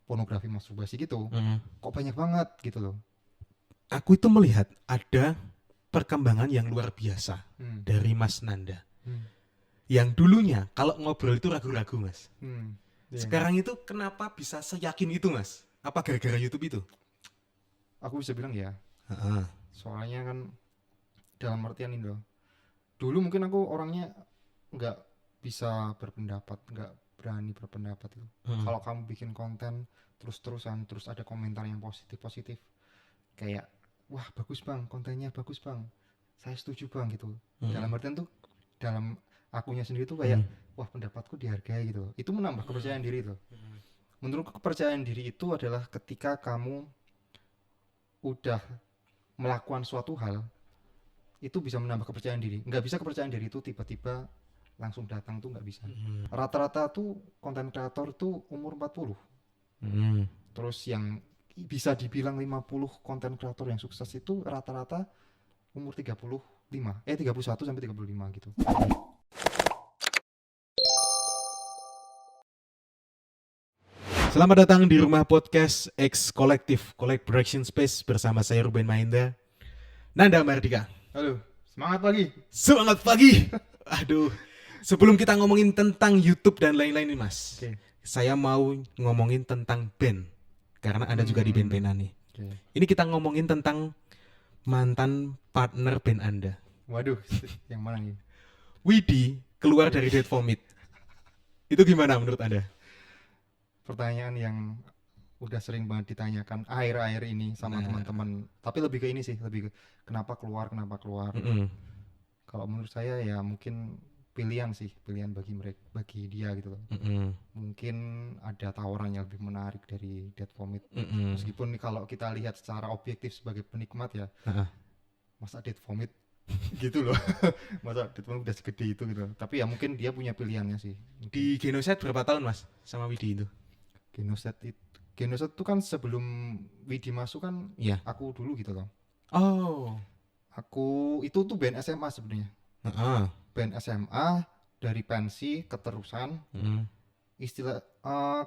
pornografi masturbasi gitu. Kok banyak banget gitu loh. Aku itu melihat ada perkembangan yang luar biasa dari Mas Nanda. Yang dulunya kalau ngobrol itu ragu-ragu, Mas. Sekarang itu kenapa bisa seyakin itu, Mas? Apa gara-gara YouTube itu? Aku bisa bilang ya. Soalnya kan dalam artian ini loh. Dulu mungkin aku orangnya nggak bisa berpendapat, nggak berani berpendapat itu. Kalau kamu bikin konten terus-terusan, terus ada komentar yang positif-positif, kayak wah bagus bang, kontennya bagus bang, saya setuju bang gitu. Dalam artian tuh, dalam akunya sendiri tuh kayak wah pendapatku dihargai gitu. Itu menambah kepercayaan diri tuh. Menurutku kepercayaan diri itu adalah ketika kamu udah melakukan suatu hal, itu bisa menambah kepercayaan diri. Nggak bisa kepercayaan diri itu tiba-tiba langsung datang tuh, nggak bisa. Rata-rata tuh konten kreator tuh umur 40. Terus yang bisa dibilang 50 konten kreator yang sukses itu rata-rata umur 31 sampai 35 gitu. Selamat datang di rumah podcast X Collective Collaboration Space bersama saya Ruben Mahendra, Nanda Mardika. Halo, semangat pagi. Semangat pagi. Aduh, sebelum kita ngomongin tentang YouTube dan lain-lain nih Mas, saya mau ngomongin tentang band, karena Anda juga di band-bandan nih. Ini kita ngomongin tentang mantan partner band Anda. Waduh, yang mana nih? Widi keluar dari Dead Vomit. Itu gimana menurut Anda? Pertanyaan yang udah sering banget ditanyakan akhir-akhir ini sama teman-teman. Tapi lebih ke ini sih, lebih ke kenapa keluar. Kalau menurut saya ya mungkin pilihan bagi dia gitu loh. Mungkin ada tawaran yang lebih menarik dari Dead Vomit. Meskipun kalau kita lihat secara objektif sebagai penikmat ya, masa Dead Vomit gitu loh. Masa Dead Vomit udah segede itu gitu. Tapi ya mungkin dia punya pilihannya sih. Di Genocide berapa tahun Mas sama Widi itu? Genocide itu kan sebelum Widi masuk kan, aku dulu gitu loh. Aku itu tuh band SMA sebenarnya. Band SMA dari pensi keterusan. Istilah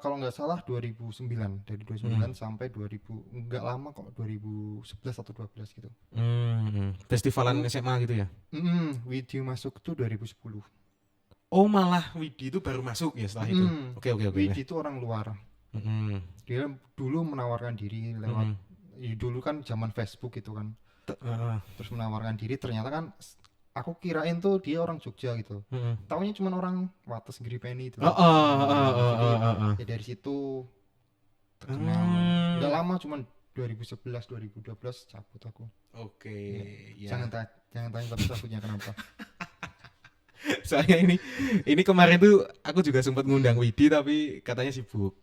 kalau nggak salah 2009, dari 2009 sampai 2000, nggak lama kok, 2011 atau 12 gitu. Festivalan SMA gitu ya? Widi masuk tuh 2010. Oh malah Widi itu baru masuk ya setelah itu? Oke. Widi itu orang luar. Dia dulu menawarkan diri lewat dulu kan zaman Facebook gitu kan. Terus menawarkan diri, ternyata kan aku kirain tuh dia orang Jogja gitu. Taunya cuma orang Wates Gripeni itu. Ya dari situ terkenal. Udah lama, cuma 2011 2012 cabut aku. Jangan tanya tapi cabutnya kenapa. Soalnya ini kemarin tuh aku juga sempat ngundang Widi tapi katanya sibuk.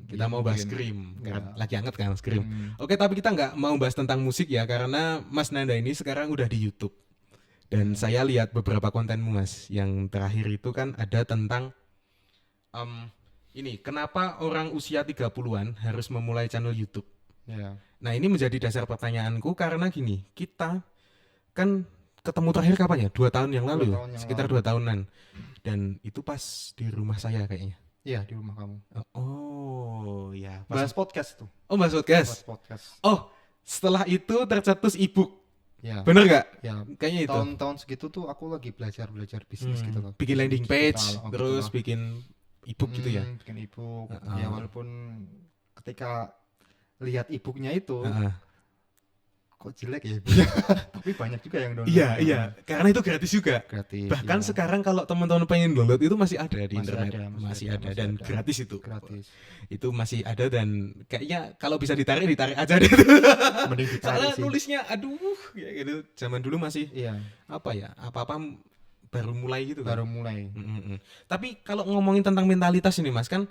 Kita mau bahas Scream, lagi hangat kan Scream. Oke, tapi kita nggak mau bahas tentang musik ya, karena Mas Nanda ini sekarang udah di YouTube. Dan saya lihat beberapa kontenmu Mas, yang terakhir itu kan ada tentang ini, kenapa orang usia 30-an harus memulai channel YouTube. Nah ini menjadi dasar pertanyaanku karena gini, kita kan ketemu terakhir kapan ya? 2 tahun yang lalu, sekitar 2 tahunan. Dan itu pas di rumah saya kayaknya. Iya, di rumah kamu. Ya. Bahas podcast tuh. Bahas podcast. Setelah itu tercetus ebook. Bener nggak? Ya. Kayaknya itu. Tahun-tahun segitu tuh aku lagi belajar bisnis gitu loh. Bikin landing page, terus bikin ebook gitu ya. Bikin ebook. Ya walaupun ketika lihat ebooknya itu kok jelek ya, tapi banyak juga yang download. Iya, karena itu gratis juga. Bahkan sekarang kalau teman-teman pengen download itu masih ada di internet, masih ada dan gratis itu. Itu masih ada dan kayaknya kalau bisa ditarik aja deh. Mending ditarik. Soalnya nulisnya aduh ya gitu. Zaman dulu masih apa-apa baru mulai gitu kan. Tapi kalau ngomongin tentang mentalitas ini Mas, kan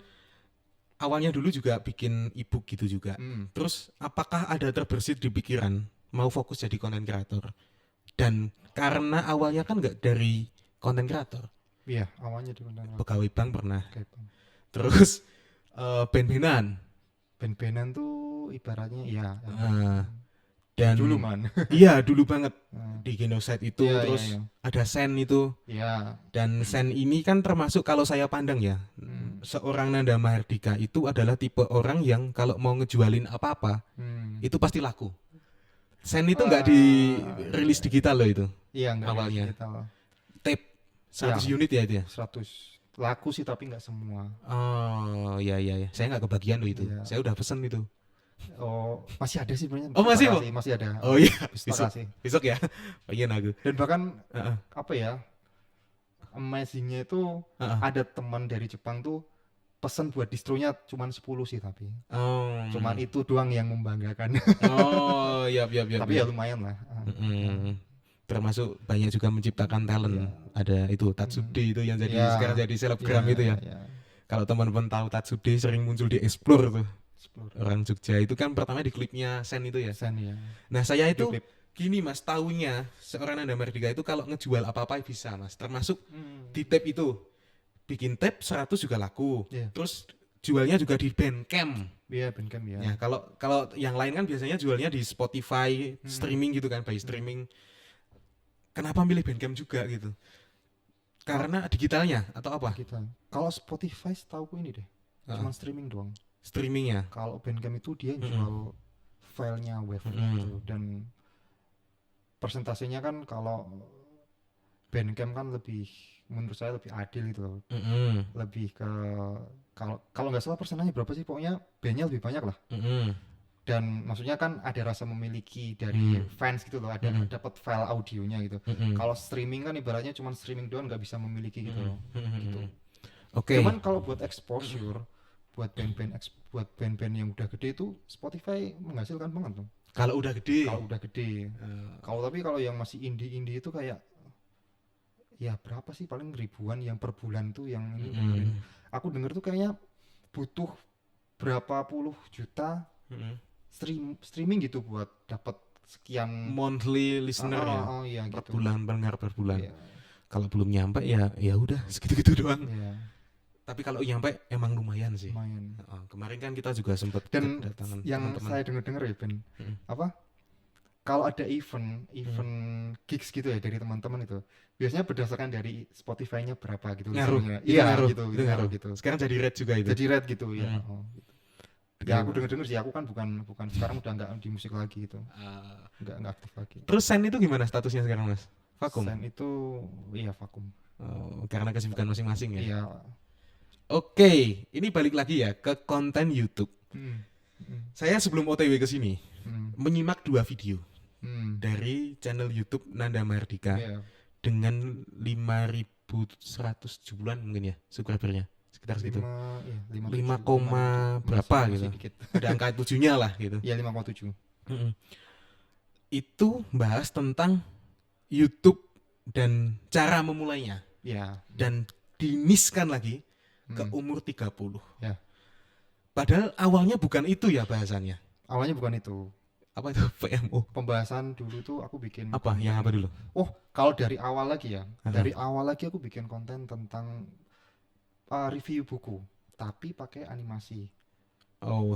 awalnya dulu juga bikin ebook gitu juga. Terus apakah ada terbersit di pikiran mau fokus jadi konten kreator? Dan karena awalnya kan nggak dari konten kreator. Iya, awalnya di konten kreator. Pegawai bank pernah. Terus band-bandan. Band-bandan tuh ibaratnya dan dulu man. Iya, dulu banget. Di Genocide itu terus ada Sen itu. Iya. Dan Sen ini kan termasuk kalau saya pandang ya, seorang Nanda Mahardika itu adalah tipe orang yang kalau mau ngejualin apa-apa itu pasti laku. Sen itu nggak dirilis digital loh itu. Iya, awalnya. Digital. Tape 100 unit ya itu ya? 100. Laku sih tapi nggak semua. Oh iya. Saya nggak kebagian loh itu. Saya udah pesen itu. Oh, masih ada sih sebenarnya. Oh, masih ada. Oh iya, besok ya. Pengen aku. Dan bahkan apa ya? Amazingnya itu ada teman dari Jepang tuh pesan buat distronya cuman 10 sih tapi. Cuman itu doang yang membanggakan. Oh, iya. Tapi ya lumayan lah. Termasuk banyak juga menciptakan talent. Ada itu Tatsude itu yang jadi sekarang jadi selebgram itu ya. Kalau teman-teman tahu Tatsude sering muncul di Explore tuh. Orang Jogja itu kan pertama di klipnya Sen itu ya. Sen ya. Nah, saya itu gini Mas, tahunya seorang Nanda Mahardika itu kalau ngejual apa-apa bisa Mas. Termasuk di tape itu. Bikin tape 100 juga laku. Terus jualnya juga di Bandcamp. Iya, Bandcamp ya. Ya, kalau yang lain kan biasanya jualnya di Spotify, streaming gitu kan, by streaming. Kenapa milih Bandcamp juga gitu? Karena digitalnya atau apa? Digital. Kalau Spotify setahuku ini deh, cuma streaming doang. Streaming ya. Kalau Bandcamp itu dia jual filenya, wave-nya gitu. Dan persentasenya kan kalau Bandcamp kan lebih, menurut saya lebih adil gitu loh. Lebih ke kalau nggak salah persentasenya berapa sih, pokoknya bandnya lebih banyak lah. Dan maksudnya kan ada rasa memiliki dari fans gitu loh, ada dapat file audionya gitu. Kalau streaming kan ibaratnya cuma streaming doang, nggak bisa memiliki gitu loh. Gitu. Oke. Cuman kalau buat exposure, buat band-band yang udah gede itu Spotify menghasilkan banget tuh. Kalau udah gede. Tapi kalau yang masih indie itu kayak ya berapa sih, paling ribuan yang per bulan tuh yang ini. Aku denger tuh kayaknya butuh berapa puluh juta streaming gitu buat dapat sekian monthly listener ya, per gitu. Bulan, pendengar per bulan. Kalau belum nyampe ya udah segitu-gitu doang. Tapi kalau nyampe emang lumayan sih. Kemarin kan kita juga sempat kedatangan yang teman-teman. Saya dengar ya Ben, apa? Kalau ada event gigs gitu ya dari teman-teman itu, biasanya berdasarkan dari Spotify-nya berapa gitu. Ngaruh gitu. Sekarang jadi rate juga itu. Jadi rate gitu ya. Gitu. Ya aku dengar sih, aku kan bukan sekarang udah nggak di musik lagi gitu. Nggak aktif lagi. Terus Sen itu gimana statusnya sekarang Mas? Vakum. Sen itu iya vakum. Karena kesibukan masing-masing ya. Iya. Oke, ini balik lagi ya ke konten YouTube. Saya sebelum OTW ke sini menyimak 2 video dari channel YouTube Nanda Mahardika dengan 5.107 mungkin ya subscribernya, sekitar segitu. 5, berapa gitu. Ada angka 7-nya lah gitu. Iya, 5,7. Itu bahas tentang YouTube dan cara memulainya. Ya. Dan diniskan lagi ke umur 30. Ya. Padahal awalnya bukan itu ya bahasannya. Awalnya bukan itu. Apa itu PMO? Pembahasan dulu tuh aku bikin apa? Konten. Yang apa dulu? Kalau dari awal lagi ya. Dari awal lagi aku bikin konten tentang review buku, tapi pakai animasi.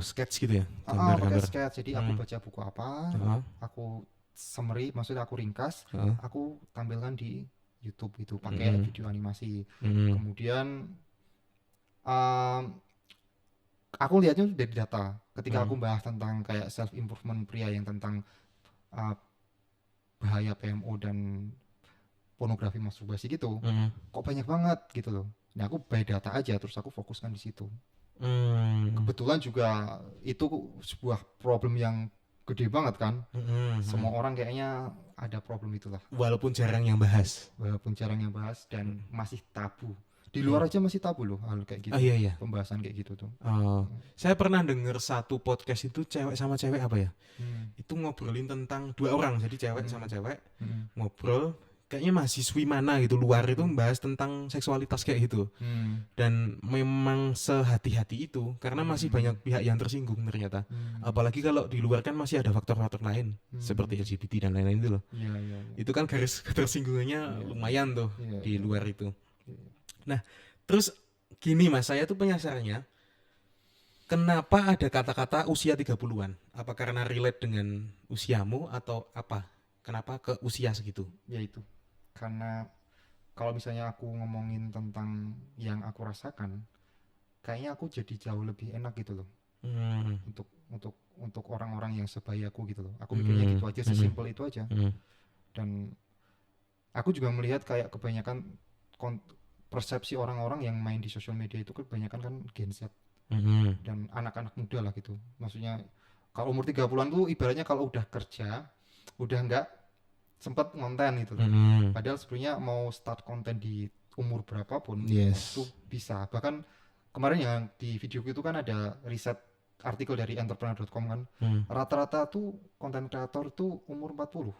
Sketch gitu ya? Pakai sketch. Jadi aku baca buku apa, aku summary, maksudnya aku ringkas, aku tampilkan di YouTube itu pakai video animasi. Kemudian aku lihatnya dari data. Ketika aku bahas tentang kayak self improvement pria yang tentang bahaya PMO dan pornografi masturbasi gitu, kok banyak banget gitu loh. Nah aku by data aja, terus aku fokuskan di situ. Kebetulan juga itu sebuah problem yang gede banget kan. Semua orang kayaknya ada problem itulah. Walaupun jarang yang bahas dan masih tabu. Di luar aja masih tabu loh hal kayak gitu. Iya. Pembahasan kayak gitu tuh. Saya pernah denger satu podcast itu cewek sama cewek apa ya? Itu ngobrolin tentang 2 orang, jadi cewek sama cewek ngobrol. Kayaknya mahasiswi mana gitu luar itu membahas tentang seksualitas kayak gitu. Dan memang sehati-hati itu karena masih banyak pihak yang tersinggung ternyata. Apalagi kalau di luar kan masih ada faktor-faktor lain seperti LGBT dan lain-lain itu loh. Itu kan garis ketersinggungannya lumayan tuh di luar itu. Nah, terus gini Mas, saya tuh penasarannya kenapa ada kata-kata usia 30-an? Apa karena relate dengan usiamu atau apa? Kenapa ke usia segitu? Ya itu. Karena kalau misalnya aku ngomongin tentang yang aku rasakan, kayaknya aku jadi jauh lebih enak gitu loh. Untuk orang-orang yang sebaya aku gitu loh. Aku mikirnya gitu aja, sesimpel itu aja. Dan aku juga melihat kayak kebanyakan persepsi orang-orang yang main di sosial media itu kebanyakan kan Gen Z dan anak-anak muda lah gitu. Maksudnya kalau umur 30-an tuh ibaratnya kalau udah kerja udah nggak sempat konten gitu loh. Padahal sebenarnya mau start konten di umur berapapun itu bisa. Bahkan kemarin yang di video itu kan ada riset artikel dari entrepreneur.com kan. Rata-rata tuh konten kreator tuh umur 40.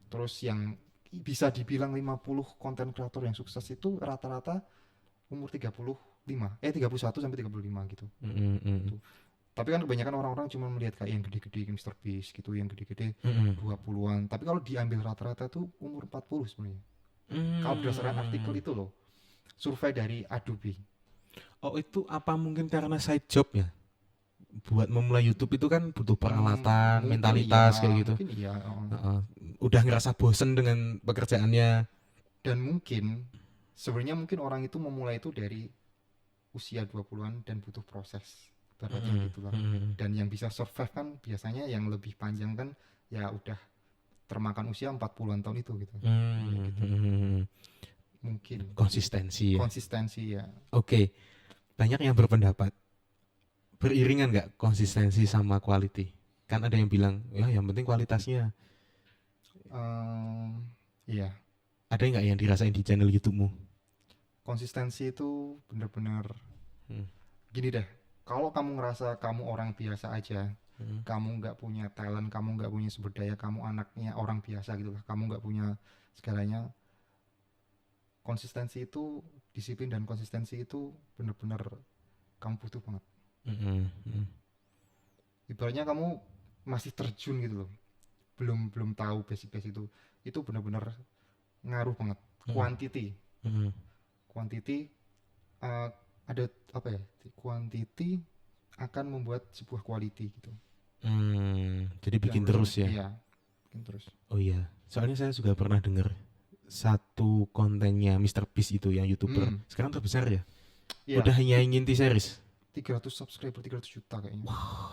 Terus yang bisa dibilang 50 konten kreator yang sukses itu rata-rata umur 31 sampai 35 gitu. Tuh. Tapi kan kebanyakan orang-orang cuma melihat kayak yang gede-gede Mr. Beast gitu, yang gede-gede 20-an. Tapi kalau diambil rata-rata tuh umur 40 sebenarnya. Kalau berdasarkan artikel itu loh, survei dari Adobe. Oh, itu apa mungkin karena side job ya? Buat memulai YouTube itu kan butuh peralatan, mentalitas kayak gitu. Mungkin iya. Udah ngerasa bosen dengan pekerjaannya. Dan mungkin sebenarnya orang itu memulai itu dari usia 20-an dan butuh proses. Baratnya gitulah. Dan yang bisa survive kan biasanya yang lebih panjang kan ya udah termakan usia 40-an tahun itu gitu. Gitu. Mungkin konsistensi ya. Oke. Banyak yang berpendapat beriringan nggak konsistensi sama quality? Kan ada yang bilang ya yang penting kualitasnya. Iya. Ada nggak yang dirasain di channel YouTube-mu? Konsistensi itu benar-benar gini deh. Kalau kamu ngerasa kamu orang biasa aja, kamu nggak punya talent, kamu nggak punya sumber daya, kamu anaknya orang biasa gitu lah, kamu nggak punya segalanya, konsistensi itu, disiplin dan konsistensi itu benar-benar kamu butuh banget. Ibaratnya kamu masih terjun gitu loh, belum tahu basic itu benar-benar ngaruh banget. Quantity ada apa ya? Quantity akan membuat sebuah quality gitu. Jadi bikin terus ya? Iya, bikin terus. Oh iya, soalnya saya juga pernah dengar satu kontennya Mr. Beast itu yang YouTuber. Sekarang terbesar ya? Iya. Udah nyaingin T-Series. 300 subscriber, 300 juta kayaknya.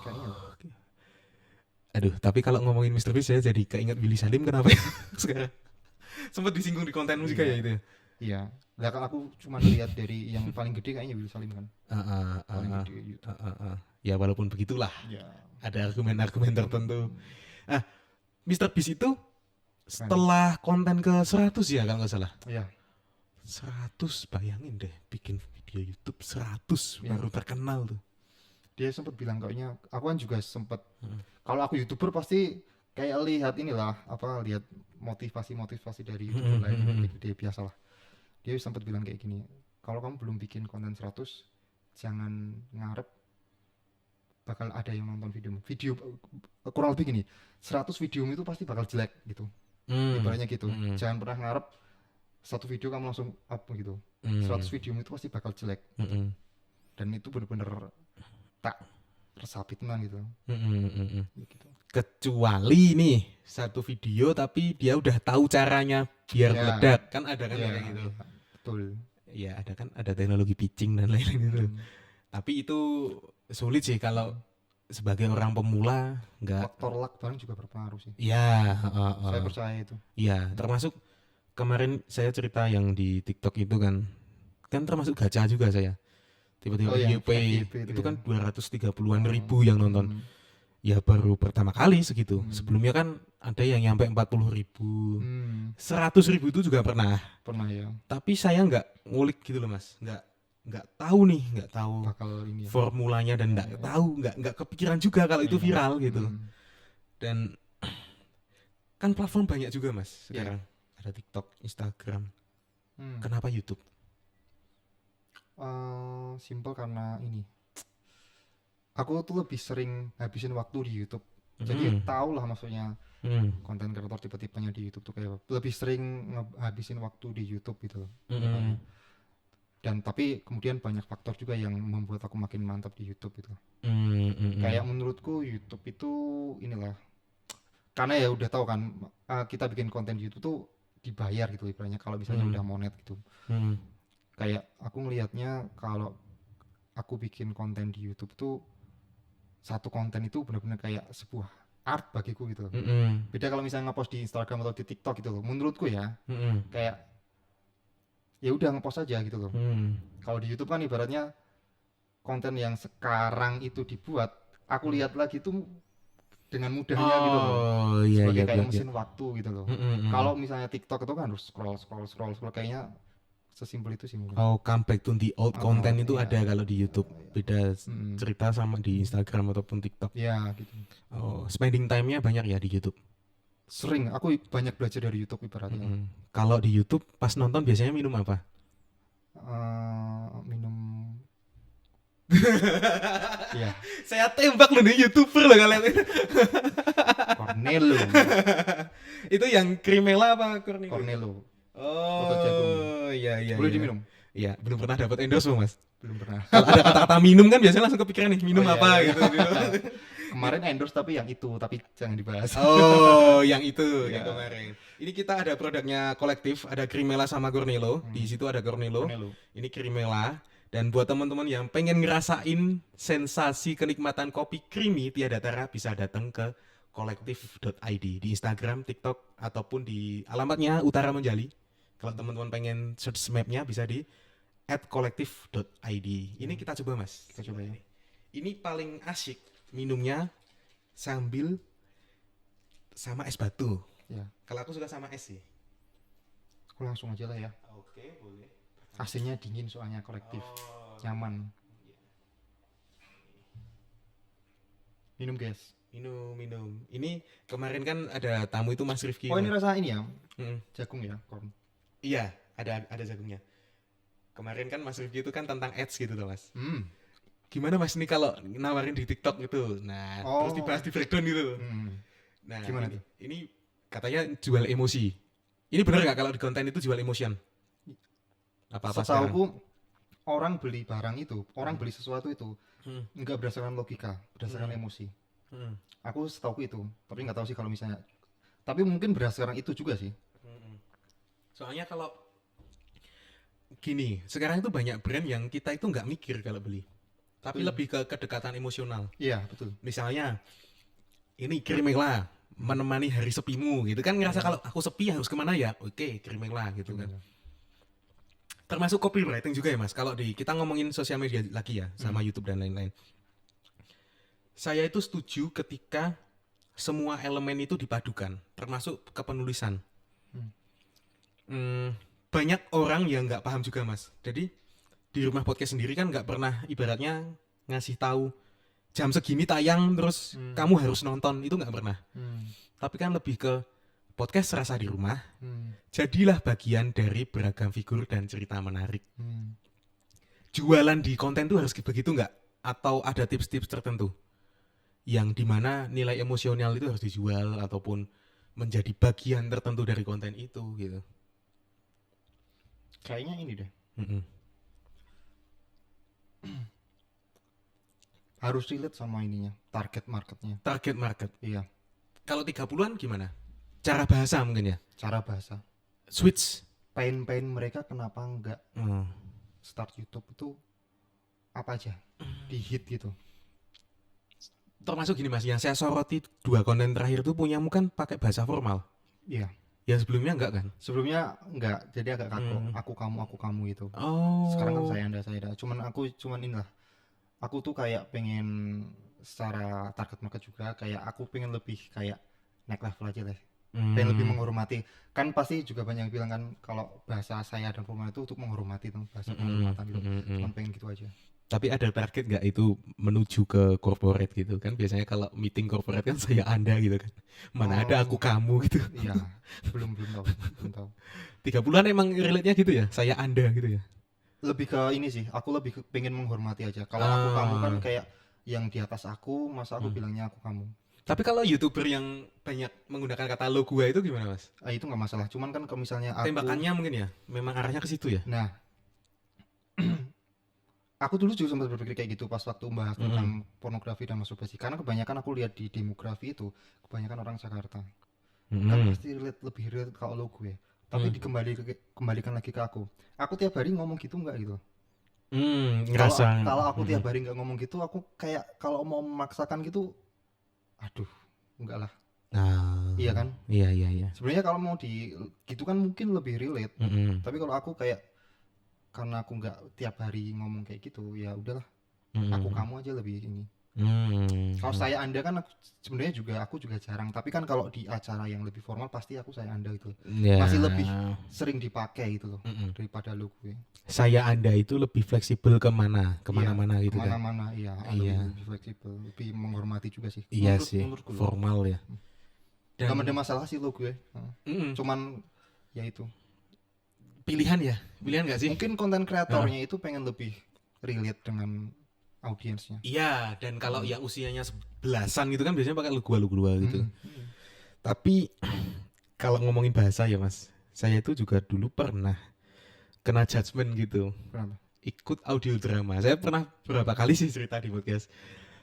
Kayaknya. Aduh, tapi kalau ngomongin Mr. Beast saya jadi keinget Willy Salim, kenapa ya? Sekarang sempat disinggung di konten musik ya itu ya? Iya. Lah kalau aku cuma lihat dari yang paling gede kayaknya Willy Salim kan. Paling gede YouTube. Ya walaupun begitulah. Ya. Ada argumen-argumen tertentu. Mr. Beast itu setelah konten ke 100 ya kalau nggak salah. Iya. 100, bayangin deh bikin video YouTube 100 baru terkenal tuh. Dia sempat bilang kayaknya, aku kan juga sempat kalau aku YouTuber pasti kayak lihat lihat motivasi dari YouTuber lain gede biasalah. Dia sempat bilang kayak gini, kalau kamu belum bikin konten 100 jangan ngarep bakal ada yang nonton video kurang lebih gini, 100 video itu pasti bakal jelek gitu. Ibaratnya gitu. Jangan pernah ngarep satu video kamu langsung up gitu. 100 video itu pasti bakal jelek gitu. Dan itu benar-benar tak resapi tenan gitu. Gitu. Kecuali nih satu video tapi dia udah tahu caranya biar meledak, kan ada kan kayak gitu. Betul. Ya ada kan, ada teknologi pitching dan lain-lain gitu. Tapi itu sulit sih kalau sebagai orang pemula, nggak. Faktor luck barang juga berpengaruh sih. Iya. Saya percaya itu. Iya, termasuk kemarin saya cerita yang di TikTok itu kan termasuk gacha juga saya. Tiba-tiba FYP itu kan 230-an ribu yang nonton. Ya baru pertama kali segitu. Sebelumnya kan ada yang nyampe 40.000, 100.000 itu juga pernah ya. Tapi saya nggak ngulik gitu loh mas, nggak tahu bakal ini formulanya dan nggak kepikiran juga kalau itu viral gitu. Dan kan platform banyak juga mas sekarang. Ada TikTok, Instagram. Kenapa YouTube? Simple karena ini. Aku tuh lebih sering habisin waktu di YouTube. Jadi tau lah maksudnya konten kreator tipe-tipenya di YouTube tuh kayak lebih sering habisin waktu di YouTube gitu loh. Dan tapi kemudian banyak faktor juga yang membuat aku makin mantap di YouTube gitu. Kayak menurutku YouTube itu inilah, karena ya udah tahu kan kita bikin konten di YouTube tuh dibayar gitu ibaratnya kalau misalnya udah monet gitu. Kayak aku ngelihatnya kalau aku bikin konten di YouTube tuh satu konten itu benar-benar kayak sebuah art bagiku gitu. Beda kalau misalnya ngepost di Instagram atau di TikTok gitu loh. Menurutku ya, kayak ya udah ngepost aja gitu loh. Kalau di YouTube kan ibaratnya konten yang sekarang itu dibuat, aku lihat lagi tuh dengan mudahnya gitu loh. Sebagai kayak mesin waktu gitu loh. Kalau misalnya TikTok itu kan harus scroll kayaknya sesimpel itu sih mungkin. Come back to the old content itu ada kalau di YouTube. Beda cerita sama di Instagram ataupun TikTok. Ya gitu. Spending time-nya banyak ya di YouTube. Sering, aku banyak belajar dari YouTube ibaratnya. Kalau di YouTube pas nonton biasanya minum apa? Minum ya. Saya tembak loh nih YouTuber loh kalian. Cornelo. Itu yang Crimela apa Cornelo? Cornelo. Iya. Boleh diminum? Iya, belum pernah dapat endorse Mas. Belum pernah. Kalau ada kata-kata minum kan biasanya langsung kepikiran nih, minum apa gitu. Kemarin endorse tapi yang itu, tapi jangan dibahas. Yang itu yang kemarin. Ini kita ada produknya kolektif, ada Crimela sama Cornelo. Di situ ada Cornelo. Ini Crimela. Dan buat teman-teman yang pengen ngerasain sensasi kenikmatan kopi creamy tiada tara, bisa datang ke kolektif.id di Instagram, TikTok, ataupun di alamatnya Utara Menjali. Kalau teman-teman pengen search mapnya bisa di @kolektif.id. Ini kita coba Mas. Kita coba ya. Ini paling asyik minumnya sambil sama es batu. Ya. Kalau aku suka sama es sih. Aku langsung aja lah ya. Oke, boleh. AC-nya dingin soalnya kolektif. Nyaman. Minum guys. Minum. Ini kemarin kan ada tamu itu Mas Rifki. Ini rasa ini ya. Jagung ya, corn. Iya, ada jagungnya. Kemarin kan Mas Rifki itu kan tentang ads gitu tuh Mas. Gimana Mas ini kalau nawarin di TikTok itu? Nah, terus dibahas di breakdown gitu. Nah, gimana ini katanya jual emosi. Ini benar nggak kalau di konten itu jual emotion? Apa-apa setahuku orang beli barang itu, orang beli sesuatu itu nggak berdasarkan logika, berdasarkan emosi. Aku setahuku itu, tapi nggak tahu sih kalau misalnya. Tapi mungkin berdasarkan itu juga sih. Soalnya kalau gini, sekarang itu banyak brand yang kita itu nggak mikir kalau beli, tapi lebih ke kedekatan emosional. Iya betul. Misalnya ini Crimela menemani hari sepimu gitu kan, ngerasa kalau aku sepi harus kemana ya? Oke, Crimela gitu kan. Termasuk copywriting juga ya Mas. Kalau kita ngomongin sosial media lagi ya, sama YouTube dan lain-lain. Saya itu setuju ketika semua elemen itu dipadukan, termasuk kepenulisan. Banyak orang yang nggak paham juga Mas. Jadi di rumah podcast sendiri kan nggak pernah ibaratnya ngasih tahu jam segini tayang terus kamu harus nonton, itu nggak pernah. Tapi kan lebih ke podcast serasa di rumah. Jadilah bagian dari beragam figur dan cerita menarik. Jualan di konten tuh harus begitu nggak? Atau ada tips-tips tertentu yang dimana nilai emosional itu harus dijual ataupun menjadi bagian tertentu dari konten itu gitu? Kayaknya ini deh. Harus relate sama ininya, target marketnya. Target market. Iya. Kalau 30-an gimana? Cara bahasa mungkin ya? Cara bahasa. Switch. Pain mereka kenapa enggak start YouTube itu apa aja? Di hit gitu. Termasuk gini Mas, yang saya soroti 2 konten terakhir itu punyamu kan pakai bahasa formal. Iya. Yang sebelumnya enggak kan? Sebelumnya enggak, jadi agak kaku. Aku kamu gitu. Sekarang kan saya anda. Cuman inilah. Aku tuh kayak pengen secara target market juga, kayak aku pengen lebih kayak naik level aja deh. Pengen lebih menghormati. Kan pasti juga banyak yang bilang kan kalau bahasa saya dan formal itu untuk menghormati tuh, bahasa penghormatan gitu. Cuman pengen gitu aja. Tapi ada target nggak itu menuju ke corporate gitu kan? Biasanya kalau meeting corporate kan saya anda gitu kan. Mana ada aku kamu gitu. Iya, belum tahu. 30-an emang relate-nya gitu ya? Saya anda gitu ya? Lebih ke ini sih, aku lebih pengen menghormati aja. Kalau aku kamu kan kayak yang di atas aku, masa aku bilangnya aku kamu. Tapi kalau YouTuber yang banyak menggunakan kata lo gua itu gimana Mas? Itu nggak masalah, cuman kan kalau misalnya aku... Tembakannya mungkin ya? Memang arahnya ke situ ya? Nah, aku dulu juga sempat berpikir kayak gitu pas waktu membahas tentang pornografi dan masturbasi. Karena kebanyakan aku lihat di demografi itu, kebanyakan orang Jakarta. Kan pasti lebih relate kalau lo gue. Tapi dikembalikan lagi ke aku. Aku tiap hari ngomong gitu nggak gitu? ngerasa. Kalau aku tiap hari nggak ngomong gitu, aku kayak kalau mau memaksakan gitu, aduh, enggak lah. Iya kan? Iya. Sebenarnya kalau mau gitu kan mungkin lebih relate. Tapi kalau aku kayak, karena aku nggak tiap hari ngomong kayak gitu, ya udahlah. Aku kamu aja lebih ini. Kalau saya Anda kan sebenarnya aku juga jarang, tapi kan kalau di acara yang lebih formal pasti aku saya Anda gitu. Masih lebih sering dipakai gitu loh daripada lu gue. Saya Anda itu lebih fleksibel kemana-mana gitu kan. Kemana-mana iya. Lebih fleksibel, lebih menghormati juga sih. Iya sih, formal ya. Gak ada masalah sih lo gue. Cuman ya itu pilihan gak sih? Mungkin konten kreatornya itu pengen lebih relate dengan audiensnya. Iya, dan kalau yang usianya belasan gitu kan biasanya pakai lu gua gitu. Tapi kalau ngomongin bahasa ya Mas, saya itu juga dulu pernah kena judgement gitu. Kenapa? Ikut audio drama. Saya pernah berapa kali sih cerita di podcast.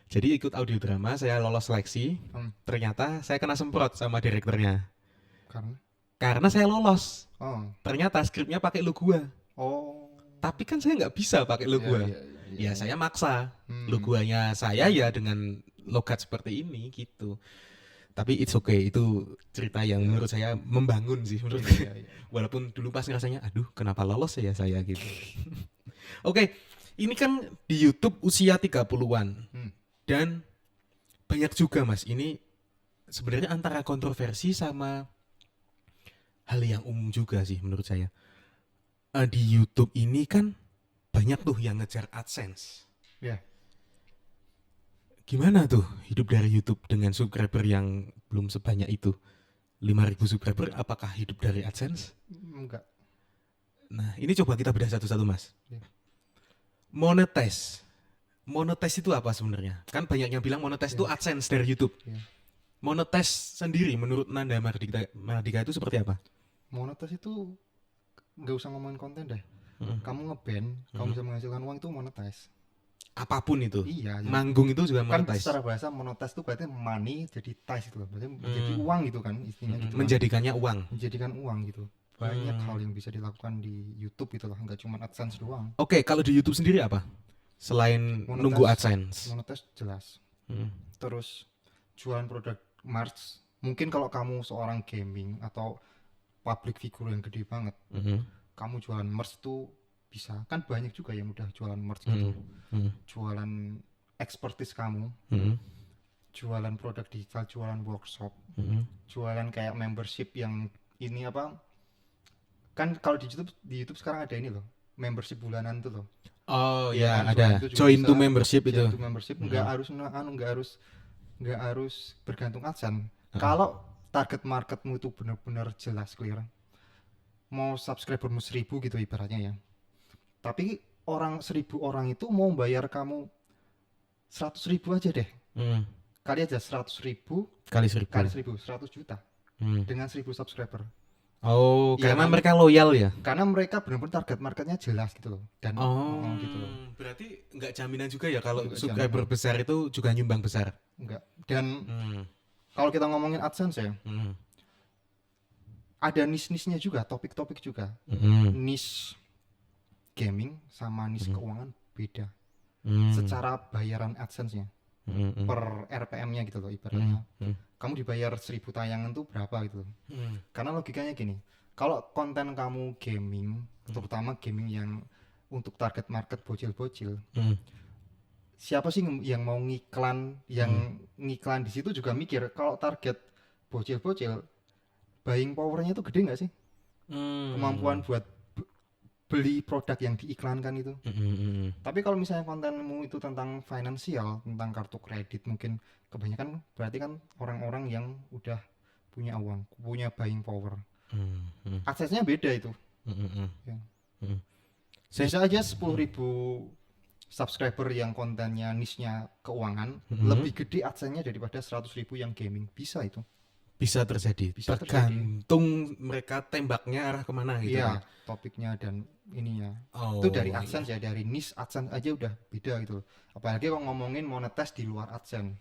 Jadi ikut audio drama, saya lolos seleksi. Ternyata saya kena semprot sama direkturnya. Karena saya lolos. Ternyata skripnya pakai lu gua. Tapi kan saya nggak bisa pakai lu gua. Ya saya maksa logonya saya ya dengan logat seperti ini gitu. Tapi it's okay, itu cerita yang menurut saya membangun sih menurut saya. Walaupun dulu pas rasanya aduh kenapa lolos ya saya gitu. Oke, ini kan di YouTube usia 30-an. Dan banyak juga Mas, ini sebenarnya antara kontroversi sama hal yang umum juga sih menurut saya. Di YouTube ini kan banyak tuh yang ngejar AdSense. Ya. Gimana tuh hidup dari YouTube dengan subscriber yang belum sebanyak itu? 5.000 subscriber, apakah hidup dari AdSense? Enggak. Nah, ini coba kita bedah satu-satu, Mas. Ya. Monetize itu apa sebenarnya? Kan banyak yang bilang monetize itu AdSense dari YouTube. Ya. Monetize sendiri menurut Nanda Mardika itu seperti apa? Monetize itu nggak usah ngomongin konten deh. Kamu ngeband, kamu bisa menghasilkan uang, itu monetize. Apapun itu. Iya. Manggung itu juga monetize. Kan secara bahasa monetize itu berarti money jadi ties gitu loh. Berarti menjadi uang gitu kan istilahnya gitu. Menjadikannya uang. Menjadikan uang gitu. Banyak hal yang bisa dilakukan di YouTube gitu loh, nggak cuma AdSense doang. Oke, kalau di YouTube sendiri apa? Selain nunggu AdSense. Monetize jelas. Terus jualan produk merch. Mungkin kalau kamu seorang gaming atau public figure yang gede banget. Kamu jualan merch tuh bisa, kan banyak juga yang udah jualan merch gitu. Jualan expertise kamu, jualan produk digital, jualan workshop, jualan kayak membership yang ini apa, kan kalau di YouTube sekarang ada ini loh, membership bulanan tuh loh. Oh ya, ada join to membership itu. Join to membership nggak harus bergantung AdSense. Kalau target marketmu itu benar-benar jelas clear, mau subscribermu 1.000 gitu ibaratnya ya, tapi 1.000 orang itu mau bayar kamu 100.000 aja deh. Kali aja 100.000 kali 1.000 100 juta dengan 1.000 subscriber. Oh, ya, karena mereka loyal ya? Karena mereka benar-benar target marketnya jelas gitu loh. Dan gitu loh. Berarti nggak jaminan juga ya kalau subscriber besar itu juga nyumbang besar? Enggak. Dan kalau kita ngomongin AdSense ya, ada niche-niche-nya juga, topik-topik juga. Niche gaming sama niche keuangan beda. Secara bayaran AdSense-nya per RPM-nya gitu loh ibaratnya. Kamu dibayar 1.000 tayangan tuh berapa gitu loh. Karena logikanya gini, kalau konten kamu gaming, terutama gaming yang untuk target market bocil-bocil, siapa sih yang mau ngiklan, yang ngiklan di situ juga mikir kalau target bocil-bocil, buying powernya itu gede nggak sih? Kemampuan buat beli produk yang diiklankan itu. Tapi kalau misalnya kontenmu itu tentang finansial, tentang kartu kredit, mungkin kebanyakan berarti kan orang-orang yang udah punya uang, punya buying power. Aksesnya beda itu. Ya. Bisa aja 10.000 subscriber yang kontennya niche-nya keuangan lebih gede aksesnya daripada 100.000 yang gaming. Bisa itu. Bisa terjadi. Tergantung mereka tembaknya arah kemana gitu. Iya, topiknya dan ininya. Itu dari AdSense ya, dari niche AdSense aja udah beda gitu. Apalagi kalau ngomongin monetize di luar AdSense.